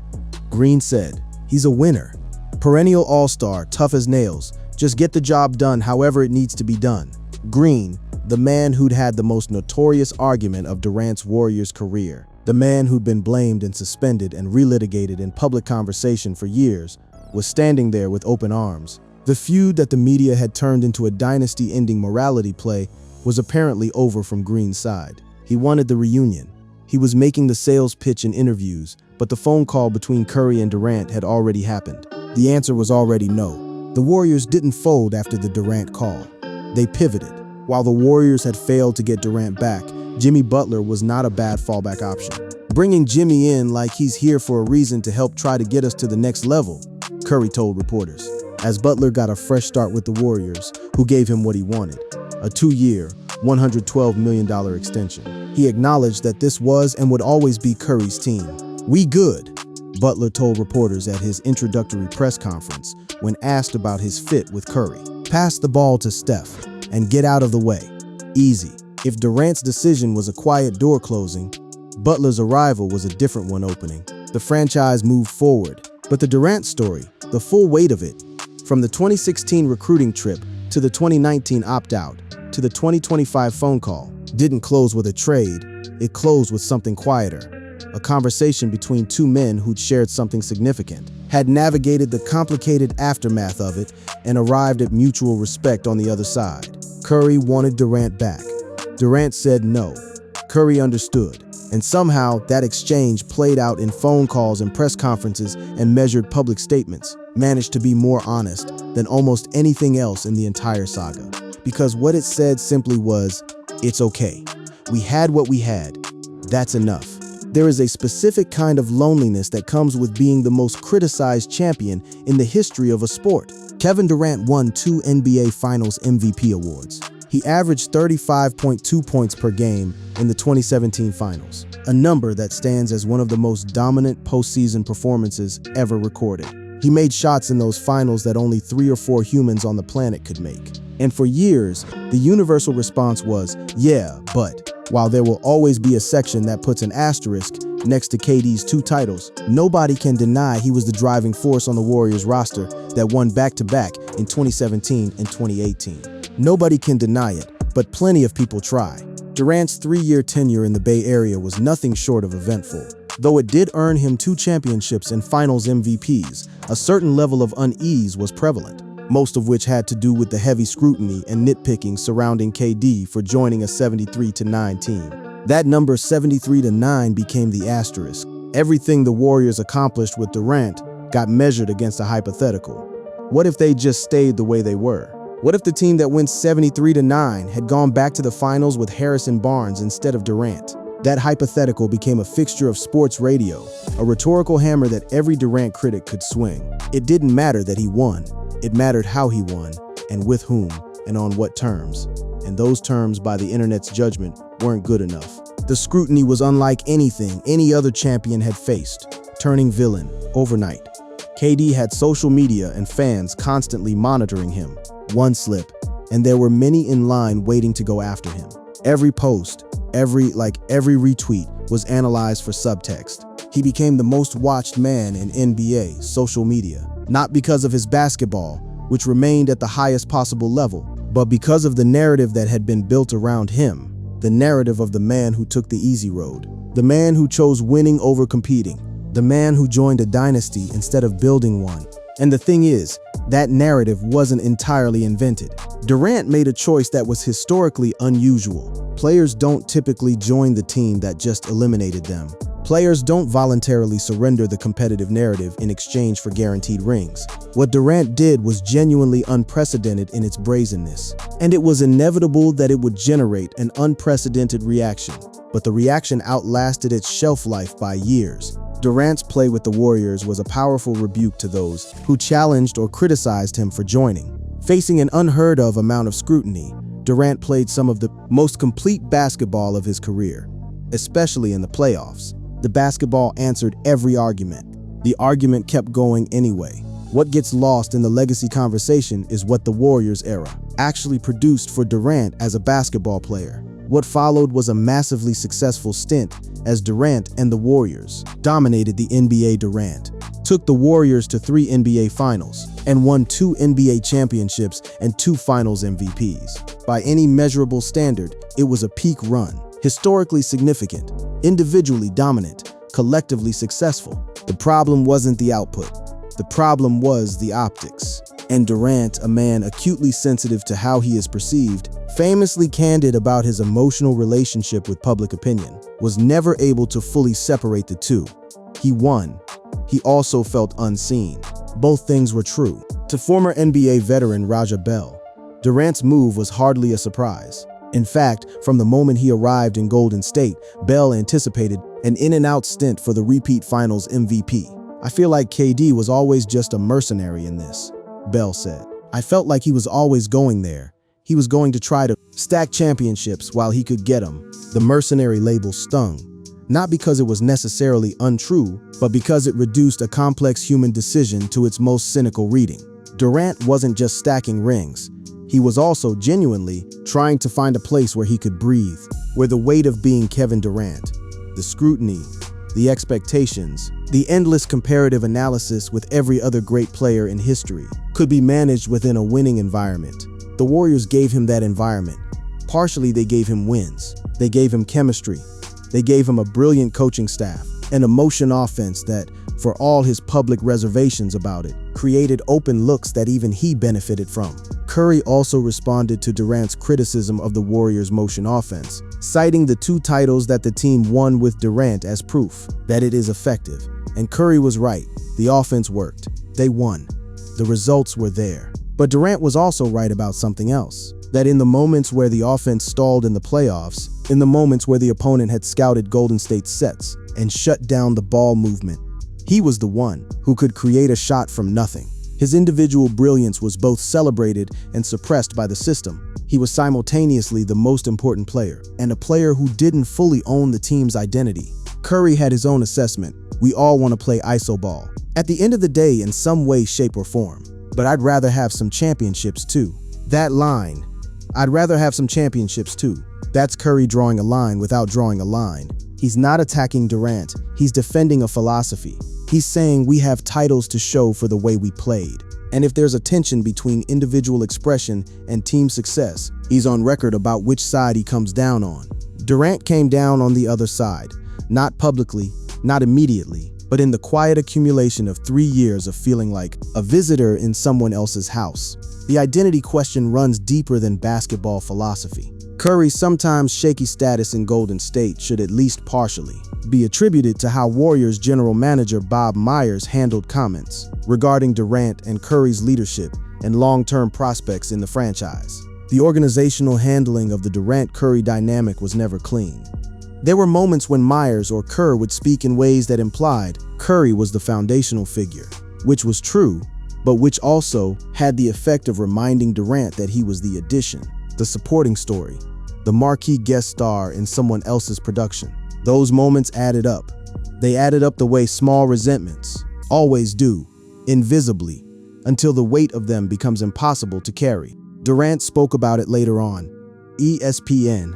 Green said. He's a winner. Perennial all-star, tough as nails. Just get the job done however it needs to be done. Green, the man who'd had the most notorious argument of Durant's Warriors career, the man who'd been blamed and suspended and relitigated in public conversation for years, was standing there with open arms. The feud that the media had turned into a dynasty-ending morality play was apparently over from Green's side. He wanted the reunion. He was making the sales pitch in interviews, but the phone call between Curry and Durant had already happened. The answer was already no. The Warriors didn't fold after the Durant call. They pivoted. While the Warriors had failed to get Durant back, Jimmy Butler was not a bad fallback option. Bringing Jimmy in like he's here for a reason to help try to get us to the next level, Curry told reporters, as Butler got a fresh start with the Warriors, who gave him what he wanted, a 2-year, $112 million extension. He acknowledged that this was and would always be Curry's team. "We good," Butler told reporters at his introductory press conference when asked about his fit with Curry. "Pass the ball to Steph and get out of the way. Easy." If Durant's decision was a quiet door closing, Butler's arrival was a different one opening. The franchise moved forward, but the Durant story, the full weight of it, from the 2016 recruiting trip to the 2019 opt-out to the 2025 phone call, didn't close with a trade. It closed with something quieter. A conversation between two men who'd shared something significant, had navigated the complicated aftermath of it, and arrived at mutual respect on the other side. Curry wanted Durant back. Durant said no. Curry understood. And somehow that exchange played out in phone calls and press conferences and measured public statements, managed to be more honest than almost anything else in the entire saga. Because what it said simply was, it's okay. We had what we had. That's enough. There is a specific kind of loneliness that comes with being the most criticized champion in the history of a sport. Kevin Durant won 2 NBA Finals MVP awards. He averaged 35.2 points per game in the 2017 Finals, a number that stands as one of the most dominant postseason performances ever recorded. He made shots in those finals that only 3 or 4 humans on the planet could make. And for years, the universal response was, yeah, but. While there will always be a section that puts an asterisk next to KD's 2 titles, nobody can deny he was the driving force on the Warriors roster that won back-to-back in 2017 and 2018. Nobody can deny it, but plenty of people try. Durant's 3-year tenure in the Bay Area was nothing short of eventful. Though it did earn him 2 championships and Finals MVPs, a certain level of unease was prevalent, most of which had to do with the heavy scrutiny and nitpicking surrounding KD for joining a 73-9 team. That number 73-9 became the asterisk. Everything the Warriors accomplished with Durant got measured against a hypothetical. What if they just stayed the way they were? What if the team that went 73-9 had gone back to the finals with Harrison Barnes instead of Durant? That hypothetical became a fixture of sports radio, a rhetorical hammer that every Durant critic could swing. It didn't matter that he won. It mattered how he won, and with whom, and on what terms. And those terms, by the internet's judgment, weren't good enough. The scrutiny was unlike anything any other champion had faced, turning villain overnight. KD had social media and fans constantly monitoring him. One slip, and there were many in line waiting to go after him. Every post, every retweet was analyzed for subtext. He became the most watched man in NBA social media, not because of his basketball, which remained at the highest possible level, but because of the narrative that had been built around him, the narrative of the man who took the easy road, the man who chose winning over competing, the man who joined a dynasty instead of building one. And the thing is, that narrative wasn't entirely invented. Durant made a choice that was historically unusual. Players don't typically join the team that just eliminated them. Players don't voluntarily surrender the competitive narrative in exchange for guaranteed rings. What Durant did was genuinely unprecedented in its brazenness, and it was inevitable that it would generate an unprecedented reaction. But the reaction outlasted its shelf life by years. Durant's play with the Warriors was a powerful rebuke to those who challenged or criticized him for joining. Facing an unheard-of amount of scrutiny, Durant played some of the most complete basketball of his career, especially in the playoffs. The basketball answered every argument. The argument kept going anyway. What gets lost in the legacy conversation is what the Warriors era actually produced for Durant as a basketball player. What followed was a massively successful stint as Durant and the Warriors dominated the NBA. Durant took the Warriors to 3 NBA Finals and won 2 NBA championships and 2 Finals MVPs. By any measurable standard, it was a peak run, historically significant, individually dominant, collectively successful. The problem wasn't the output. The problem was the optics. And Durant, a man acutely sensitive to how he is perceived, famously candid about his emotional relationship with public opinion, was never able to fully separate the two. He won. He also felt unseen. Both things were true. To former NBA veteran Raja Bell, Durant's move was hardly a surprise. In fact, from the moment he arrived in Golden State, Bell anticipated an in-and-out stint for the repeat Finals MVP. "I feel like KD was always just a mercenary in this," Bell said. "I felt like he was always going there. He was going to try to stack championships while he could get them." The mercenary label stung, not because it was necessarily untrue, but because it reduced a complex human decision to its most cynical reading. Durant wasn't just stacking rings. He was also genuinely trying to find a place where he could breathe, where the weight of being Kevin Durant, the scrutiny, the expectations, the endless comparative analysis with every other great player in history could be managed within a winning environment. The Warriors gave him that environment. Partially, they gave him wins. They gave him chemistry. They gave him a brilliant coaching staff, an emotion offense that, for all his public reservations about it, created open looks that even he benefited from. Curry also responded to Durant's criticism of the Warriors' motion offense, citing the 2 titles that the team won with Durant as proof that it is effective. And Curry was right. The offense worked. They won. The results were there. But Durant was also right about something else, that in the moments where the offense stalled in the playoffs, in the moments where the opponent had scouted Golden State's sets and shut down the ball movement, he was the one who could create a shot from nothing. His individual brilliance was both celebrated and suppressed by the system. He was simultaneously the most important player, and a player who didn't fully own the team's identity. Curry had his own assessment. "We all want to play iso ball at the end of the day in some way, shape, or form. But I'd rather have some championships too." That line, "I'd rather have some championships too," that's Curry drawing a line without drawing a line. He's not attacking Durant. He's defending a philosophy. He's saying we have titles to show for the way we played. And if there's a tension between individual expression and team success, he's on record about which side he comes down on. Durant came down on the other side, not publicly, not immediately, but in the quiet accumulation of 3 years of feeling like a visitor in someone else's house. The identity question runs deeper than basketball philosophy. Curry's sometimes shaky status in Golden State should at least partially be attributed to how Warriors general manager Bob Myers handled comments regarding Durant and Curry's leadership and long-term prospects in the franchise. The organizational handling of the Durant-Curry dynamic was never clean. There were moments when Myers or Kerr would speak in ways that implied Curry was the foundational figure, which was true, but which also had the effect of reminding Durant that he was the addition, the supporting story, the marquee guest star in someone else's production. Those moments added up. They added up the way small resentments always do, invisibly, until the weight of them becomes impossible to carry. Durant spoke about it later on. ESPN,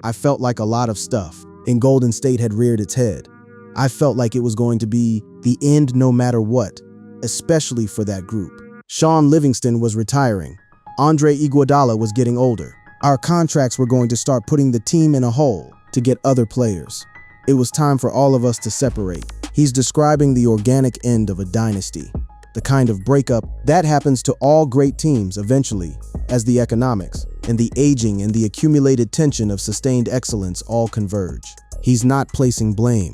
"I felt like a lot of stuff in Golden State had reared its head. I felt like it was going to be the end no matter what, especially for that group. Sean Livingston was retiring. Andre Iguodala was getting older. Our contracts were going to start putting the team in a hole to get other players. It was time for all of us to separate." He's describing the organic end of a dynasty, the kind of breakup that happens to all great teams eventually, as the economics and the aging and the accumulated tension of sustained excellence all converge. He's not placing blame.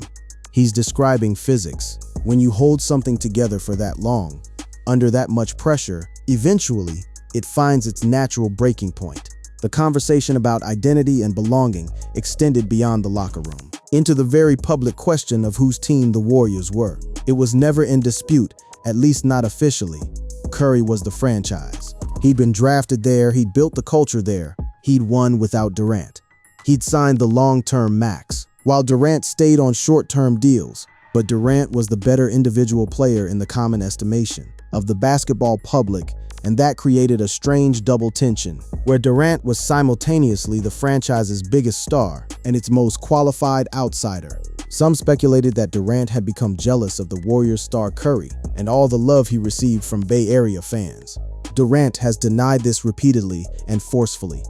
He's describing physics. When you hold something together for that long, under that much pressure, eventually, it finds its natural breaking point. The conversation about identity and belonging extended beyond the locker room, into the very public question of whose team the Warriors were. It was never in dispute, at least not officially. Curry was the franchise. He'd been drafted there, he'd built the culture there, he'd won without Durant. He'd signed the long-term max, while Durant stayed on short-term deals. But Durant was the better individual player in the common estimation of the basketball public, and that created a strange double tension, where Durant was simultaneously the franchise's biggest star and its most qualified outsider. Some speculated that Durant had become jealous of the Warriors star Curry and all the love he received from Bay Area fans. Durant has denied this repeatedly and forcefully.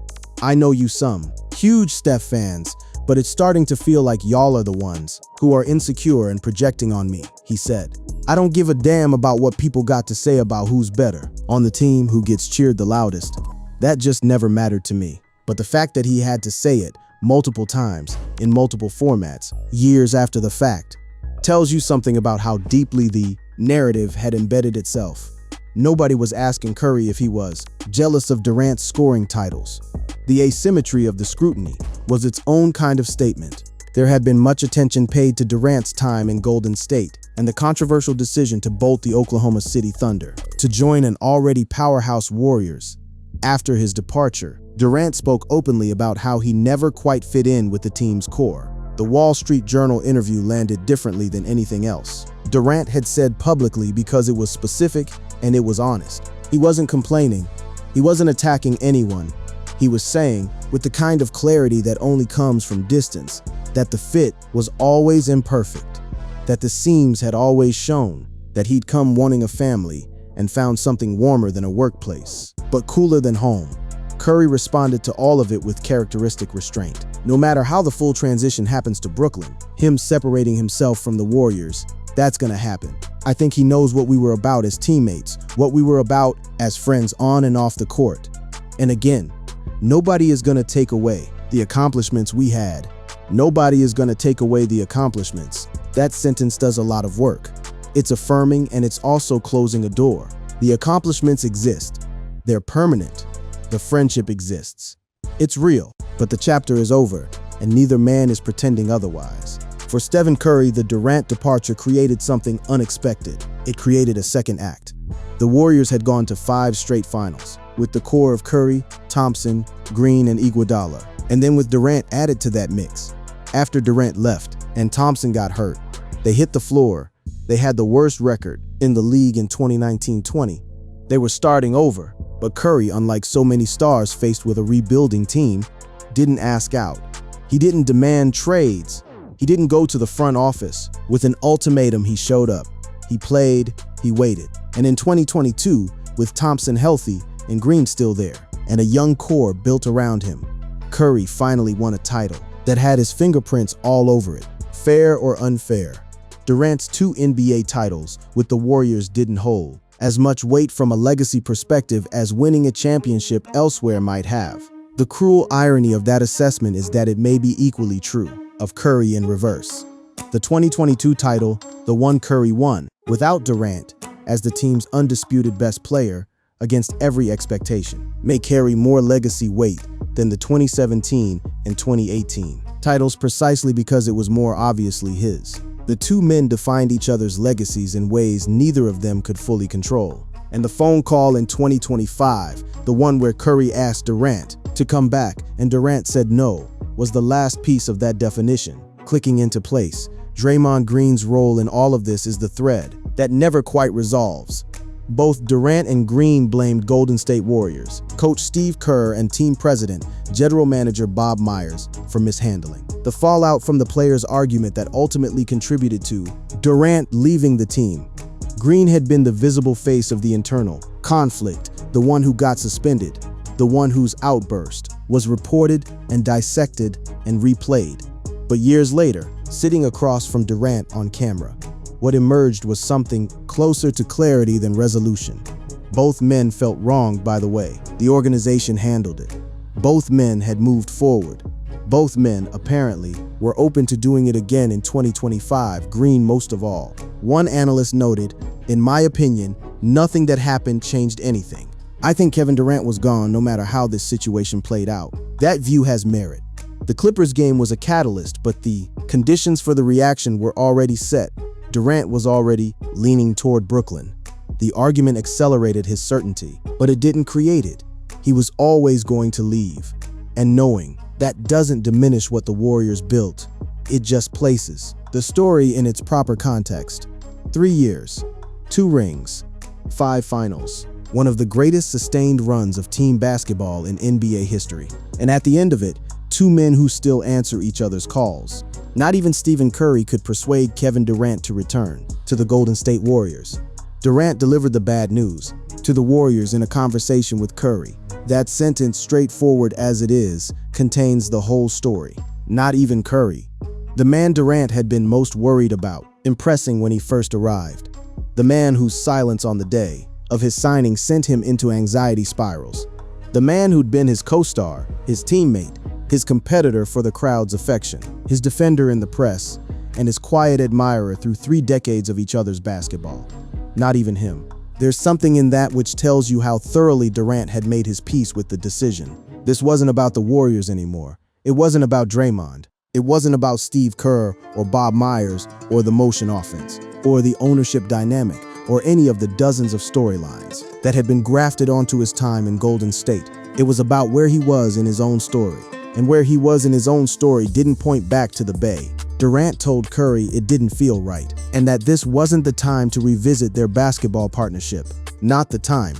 "I know you some huge Steph fans, but it's starting to feel like y'all are the ones who are insecure and projecting on me," he said. "I don't give a damn about what people got to say about who's better on the team, who gets cheered the loudest. That just never mattered to me." But the fact that he had to say it multiple times in multiple formats, years after the fact, tells you something about how deeply the narrative had embedded itself. Nobody was asking Curry if he was jealous of Durant's scoring titles. The asymmetry of the scrutiny was its own kind of statement. There had been much attention paid to Durant's time in Golden State and the controversial decision to bolt the Oklahoma City Thunder to join an already powerhouse Warriors. After his departure, Durant spoke openly about how he never quite fit in with the team's core. The Wall Street Journal interview landed differently than anything else. Durant had said publicly because it was specific and it was honest. He wasn't complaining. He wasn't attacking anyone. He was saying, with the kind of clarity that only comes from distance, that the fit was always imperfect, that the seams had always shown, that he'd come wanting a family and found something warmer than a workplace, but cooler than home. Curry responded to all of it with characteristic restraint. No matter how the full transition happens to Brooklyn, him separating himself from the Warriors, that's gonna happen. I think he knows what we were about as teammates, what we were about as friends on and off the court. And again, nobody is gonna take away the accomplishments we had. Nobody is gonna take away the accomplishments. That sentence does a lot of work. It's affirming and it's also closing a door. The accomplishments exist. They're permanent. The friendship exists. It's real, but the chapter is over, and neither man is pretending otherwise. For Stephen Curry, the Durant departure created something unexpected. It created a second act. The Warriors had gone to 5 straight finals, with the core of Curry, Thompson, Green, and Iguodala, and then with Durant added to that mix. After Durant left and Thompson got hurt, they hit the floor. They had the worst record in the league in 2019-20. They were starting over, but Curry, unlike so many stars faced with a rebuilding team, didn't ask out. He didn't demand trades. He didn't go to the front office with an ultimatum. He showed up. He played, he waited. And in 2022, with Thompson healthy and Green still there, and a young core built around him, Curry finally won a title that had his fingerprints all over it. Fair or unfair, Durant's 2 NBA titles with the Warriors didn't hold as much weight from a legacy perspective as winning a championship elsewhere might have. The cruel irony of that assessment is that it may be equally true of Curry in reverse. The 2022 title, the one Curry won, without Durant as the team's undisputed best player against every expectation, may carry more legacy weight than the 2017 and 2018 titles precisely because it was more obviously his. The two men defined each other's legacies in ways neither of them could fully control. And the phone call in 2025, the one where Curry asked Durant to come back and Durant said no, was the last piece of that definition, clicking into place. Draymond Green's role in all of this is the thread that never quite resolves. Both Durant and Green blamed Golden State Warriors, coach Steve Kerr and team president, general manager Bob Myers, for mishandling. The fallout from the players' argument that ultimately contributed to Durant leaving the team. Green had been the visible face of the internal conflict, the one who got suspended, the one whose outburst was reported and dissected and replayed. But years later, sitting across from Durant on camera, what emerged was something closer to clarity than resolution. Both men felt wronged by the way the organization handled it. Both men had moved forward. Both men, apparently, were open to doing it again in 2025, Green most of all. One analyst noted, "In my opinion, nothing that happened changed anything. I think Kevin Durant was gone no matter how this situation played out." That view has merit. The Clippers game was a catalyst, but the conditions for the reaction were already set. Durant was already leaning toward Brooklyn. The argument accelerated his certainty, but it didn't create it. He was always going to leave. And knowing that doesn't diminish what the Warriors built, it just places the story in its proper context. 3 years, 2 rings, 5 finals. One of the greatest sustained runs of team basketball in NBA history. And at the end of it, 2 men who still answer each other's calls. Not even Stephen Curry could persuade Kevin Durant to return to the Golden State Warriors. Durant delivered the bad news to the Warriors in a conversation with Curry. That sentence, straightforward as it is, contains the whole story. Not even Curry, the man Durant had been most worried about, impressing when he first arrived. The man whose silence on the day of his signing sent him into anxiety spirals. The man who'd been his co-star, his teammate, his competitor for the crowd's affection, his defender in the press, and his quiet admirer through 3 decades of each other's basketball. Not even him. There's something in that which tells you how thoroughly Durant had made his peace with the decision. This wasn't about the Warriors anymore. It wasn't about Draymond. It wasn't about Steve Kerr or Bob Myers or the motion offense or the ownership dynamic or any of the dozens of storylines that had been grafted onto his time in Golden State. It was about where he was in his own story. And where he was in his own story didn't point back to the Bay. Durant told Curry it didn't feel right, and that this wasn't the time to revisit their basketball partnership. Not the time,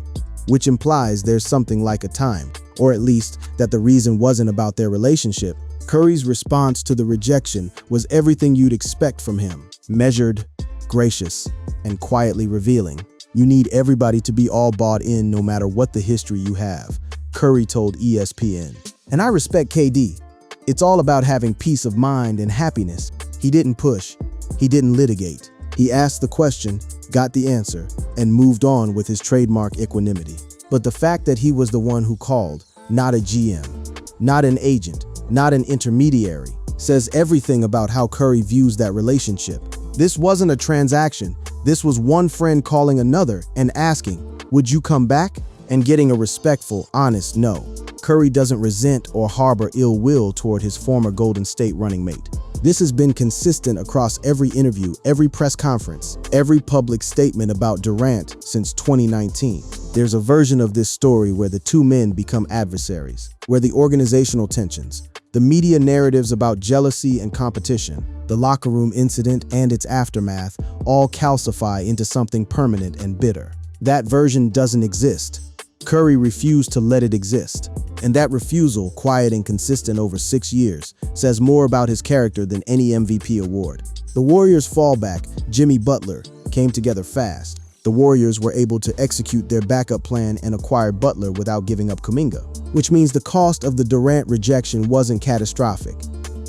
which implies there's something like a time, or at least that the reason wasn't about their relationship. Curry's response to the rejection was everything you'd expect from him. Measured, gracious, and quietly revealing. You need everybody to be all bought in no matter what the history you have, Curry told ESPN. And I respect KD. It's all about having peace of mind and happiness. He didn't push. He didn't litigate. He asked the question, got the answer, and moved on with his trademark equanimity. But the fact that he was the one who called, not a GM, not an agent, not an intermediary, says everything about how Curry views that relationship. This wasn't a transaction. This was one friend calling another and asking, would you come back? And getting a respectful, honest no. Curry doesn't resent or harbor ill will toward his former Golden State running mate. This has been consistent across every interview, every press conference, every public statement about Durant since 2019. There's a version of this story where the two men become adversaries, where the organizational tensions, the media narratives about jealousy and competition, the locker room incident and its aftermath all calcify into something permanent and bitter. That version doesn't exist. Curry refused to let it exist. And that refusal, quiet and consistent over 6 years, says more about his character than any MVP award. The Warriors' fallback, Jimmy Butler, came together fast. The Warriors were able to execute their backup plan and acquire Butler without giving up Kuminga, which means the cost of the Durant rejection wasn't catastrophic.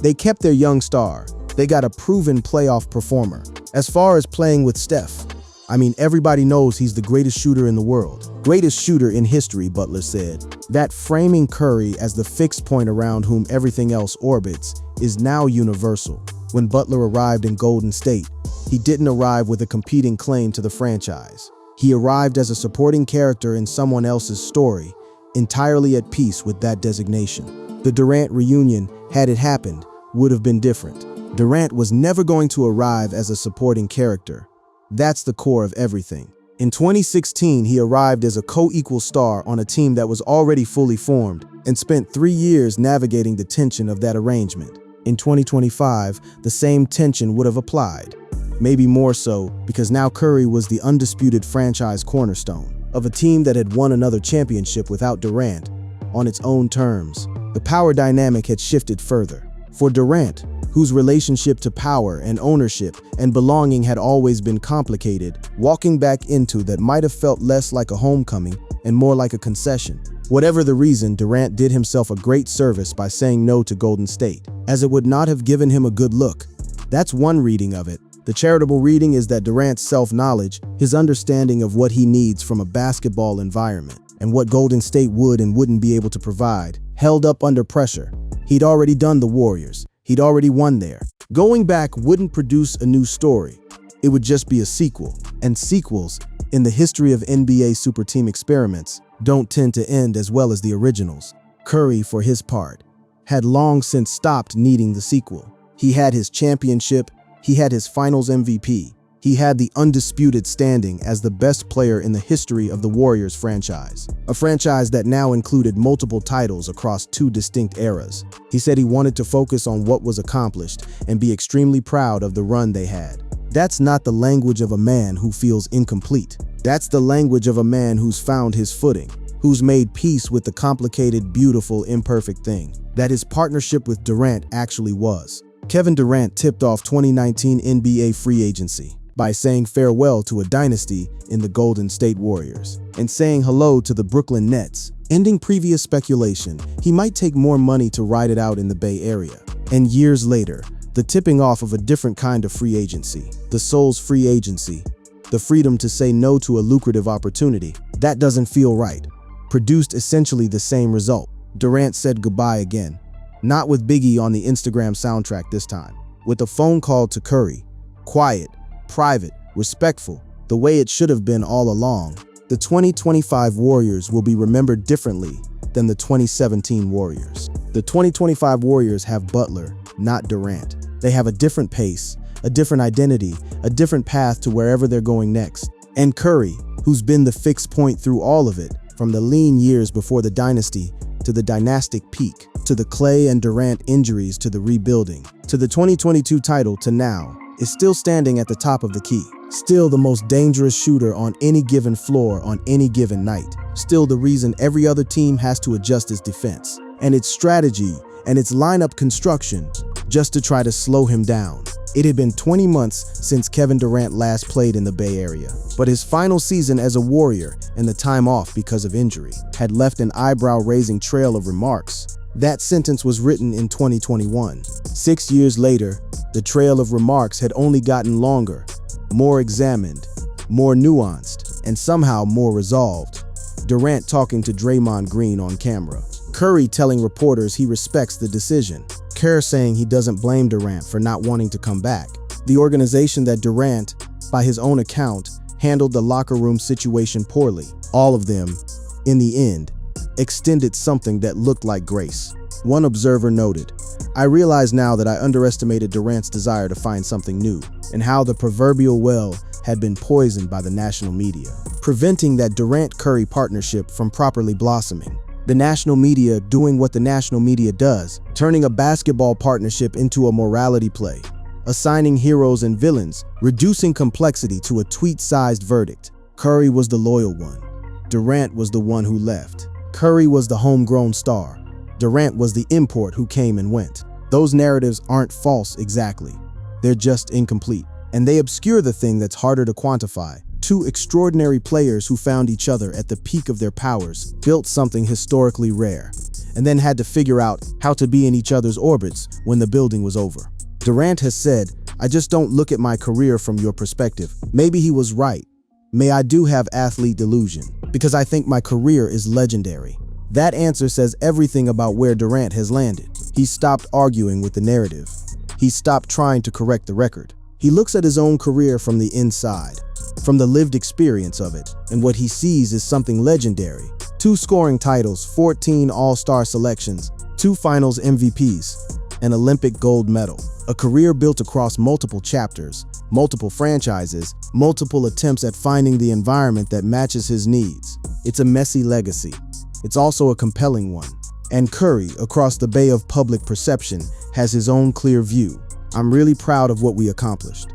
They kept their young star. They got a proven playoff performer. As far as playing with Steph, everybody knows he's the greatest shooter in the world. Greatest shooter in history, Butler said. That framing Curry as the fixed point around whom everything else orbits is now universal. When Butler arrived in Golden State, he didn't arrive with a competing claim to the franchise. He arrived as a supporting character in someone else's story, entirely at peace with that designation. The Durant reunion, had it happened, would have been different. Durant was never going to arrive as a supporting character. That's the core of everything. In 2016, he arrived as a co-equal star on a team that was already fully formed and spent 3 years navigating the tension of that arrangement. In 2025, the same tension would have applied. Maybe more so because now Curry was the undisputed franchise cornerstone of a team that had won another championship without Durant on its own terms. The power dynamic had shifted further. For Durant, whose relationship to power and ownership and belonging had always been complicated, walking back into that might have felt less like a homecoming and more like a concession. Whatever the reason, Durant did himself a great service by saying no to Golden State, as it would not have given him a good look. That's one reading of it. The charitable reading is that Durant's self-knowledge, his understanding of what he needs from a basketball environment, and what Golden State would and wouldn't be able to provide, held up under pressure. He'd already done the Warriors. He'd already won there. Going back wouldn't produce a new story. It would just be a sequel. And sequels, in the history of NBA superteam experiments, don't tend to end as well as the originals. Curry, for his part, had long since stopped needing the sequel. He had his championship. He had his finals MVP. He had the undisputed standing as the best player in the history of the Warriors franchise, a franchise that now included multiple titles across 2 distinct eras. He said he wanted to focus on what was accomplished and be extremely proud of the run they had. That's not the language of a man who feels incomplete. That's the language of a man who's found his footing, who's made peace with the complicated, beautiful, imperfect thing that his partnership with Durant actually was. Kevin Durant tipped off 2019 NBA free agency by saying farewell to a dynasty in the Golden State Warriors and saying hello to the Brooklyn Nets, ending previous speculation he might take more money to ride it out in the Bay Area. And years later, the tipping off of a different kind of free agency, the soul's free agency, the freedom to say no to a lucrative opportunity. That doesn't feel right. Produced essentially the same result. Durant said goodbye again, not with Biggie on the Instagram soundtrack this time, with a phone call to Curry, quiet, private, respectful, the way it should have been all along. The 2025 Warriors will be remembered differently than the 2017 Warriors. The 2025 Warriors have Butler, not Durant. They have a different pace, a different identity, a different path to wherever they're going next. And Curry, who's been the fixed point through all of it, from the lean years before the dynasty to the dynastic peak, to the Clay and Durant injuries to the rebuilding, to the 2022 title to now, is still standing at the top of the key. Still the most dangerous shooter on any given floor on any given night. Still the reason every other team has to adjust its defense and its strategy and its lineup construction just to try to slow him down. It had been 20 months since Kevin Durant last played in the Bay Area, but his final season as a Warrior and the time off because of injury had left an eyebrow-raising trail of remarks. That sentence was written in 2021. 6 years later, the trail of remarks had only gotten longer, more examined, more nuanced, and somehow more resolved. Durant talking to Draymond Green on camera. Curry telling reporters he respects the decision. Kerr saying he doesn't blame Durant for not wanting to come back. The organization that Durant, by his own account, handled the locker room situation poorly. All of them, in the end, extended something that looked like grace. One observer noted, "I realize now that I underestimated Durant's desire to find something new, and how the proverbial well had been poisoned by the national media, preventing that Durant-Curry partnership from properly blossoming. The national media doing what the national media does, turning a basketball partnership into a morality play, assigning heroes and villains, reducing complexity to a tweet-sized verdict. Curry was the loyal one. Durant was the one who left. Curry was the homegrown star. Durant was the import who came and went. Those narratives aren't false exactly. They're just incomplete. And they obscure the thing that's harder to quantify. Two extraordinary players who found each other at the peak of their powers, built something historically rare, and then had to figure out how to be in each other's orbits when the building was over." Durant has said, "I just don't look at my career from your perspective." Maybe he was right. May I do have athlete delusion, because I think my career is legendary. That answer says everything about where Durant has landed. He stopped arguing with the narrative. He stopped trying to correct the record. He looks at his own career from the inside, from the lived experience of it, and what he sees is something legendary. 2 scoring titles, 14 All-Star selections, 2 Finals MVPs, an Olympic gold medal. A career built across multiple chapters, multiple franchises, multiple attempts at finding the environment that matches his needs. It's a messy legacy. It's also a compelling one. And Curry, across the bay of public perception, has his own clear view. I'm really proud of what we accomplished.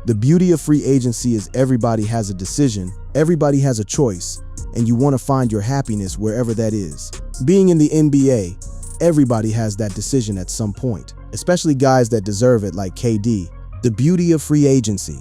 The beauty of free agency is everybody has a decision, everybody has a choice, and you want to find your happiness wherever that is. Being in the NBA, everybody has that decision at some point, especially guys that deserve it like KD. The beauty of free agency.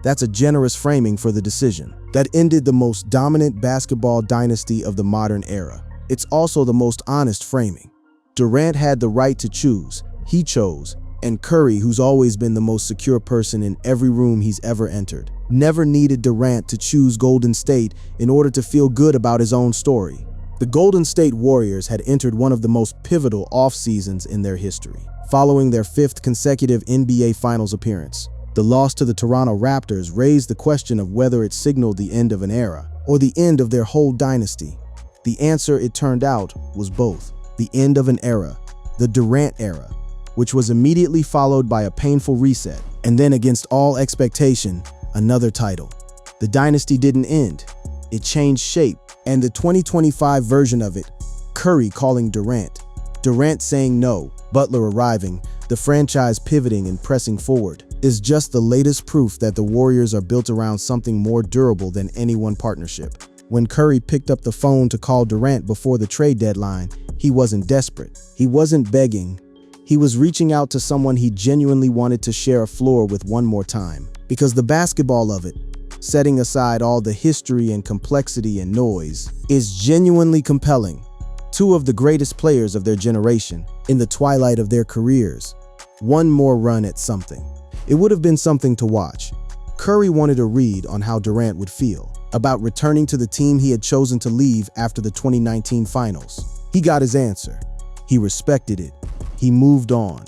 That's a generous framing for the decision that ended the most dominant basketball dynasty of the modern era. It's also the most honest framing. Durant had the right to choose. He chose. And Curry, who's always been the most secure person in every room he's ever entered, never needed Durant to choose Golden State in order to feel good about his own story. The Golden State Warriors had entered one of the most pivotal off-seasons in their history, following their 5th consecutive NBA Finals appearance. The loss to the Toronto Raptors raised the question of whether it signaled the end of an era or the end of their whole dynasty. The answer, it turned out, was both. The end of an era, the Durant era, which was immediately followed by a painful reset, and then against all expectation, another title. The dynasty didn't end. It changed shape, and the 2025 version of it, Curry calling Durant, Durant saying no, Butler arriving, the franchise pivoting and pressing forward, is just the latest proof that the Warriors are built around something more durable than any one partnership. When Curry picked up the phone to call Durant before the trade deadline, he wasn't desperate. He wasn't begging. He was reaching out to someone he genuinely wanted to share a floor with one more time. Because the basketball of it, setting aside all the history and complexity and noise, is genuinely compelling. 2 of the greatest players of their generation, in the twilight of their careers. One more run at something. It would have been something to watch. Curry wanted a read on how Durant would feel about returning to the team he had chosen to leave after the 2019 Finals. He got his answer. He respected it. He moved on.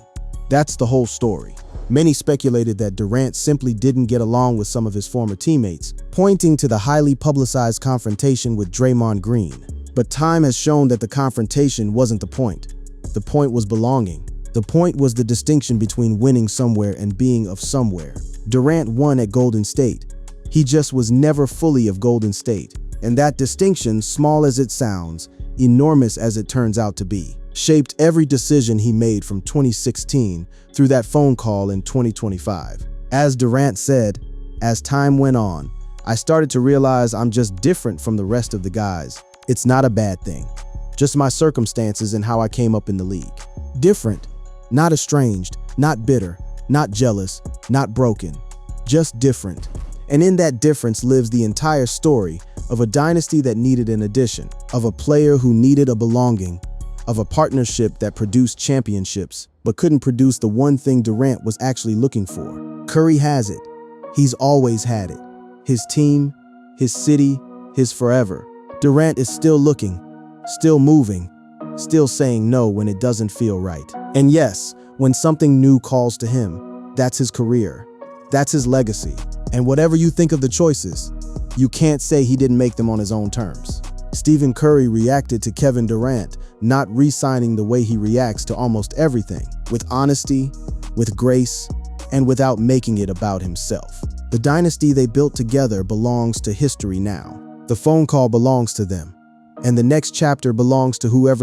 That's the whole story. Many speculated that Durant simply didn't get along with some of his former teammates, pointing to the highly publicized confrontation with Draymond Green. But time has shown that the confrontation wasn't the point. The point was belonging. The point was the distinction between winning somewhere and being of somewhere. Durant won at Golden State. He just was never fully of Golden State. And that distinction, small as it sounds, enormous as it turns out to be, shaped every decision he made from 2016 through that phone call in 2025. As Durant said, as time went on, I started to realize I'm just different from the rest of the guys. It's not a bad thing, just my circumstances and how I came up in the league. Different, not estranged, not bitter, not jealous, not broken, just different. And in that difference lives the entire story of a dynasty that needed an addition, of a player who needed a belonging, of a partnership that produced championships, but couldn't produce the one thing Durant was actually looking for. Curry has it. He's always had it. His team, his city, his forever. Durant is still looking, still moving, still saying no when it doesn't feel right. And yes, when something new calls to him, that's his career. That's his legacy. And whatever you think of the choices, you can't say he didn't make them on his own terms. Stephen Curry reacted to Kevin Durant not re-signing the way he reacts to almost everything, with honesty, with grace, and without making it about himself. The dynasty they built together belongs to history now. The phone call belongs to them, and the next chapter belongs to whoever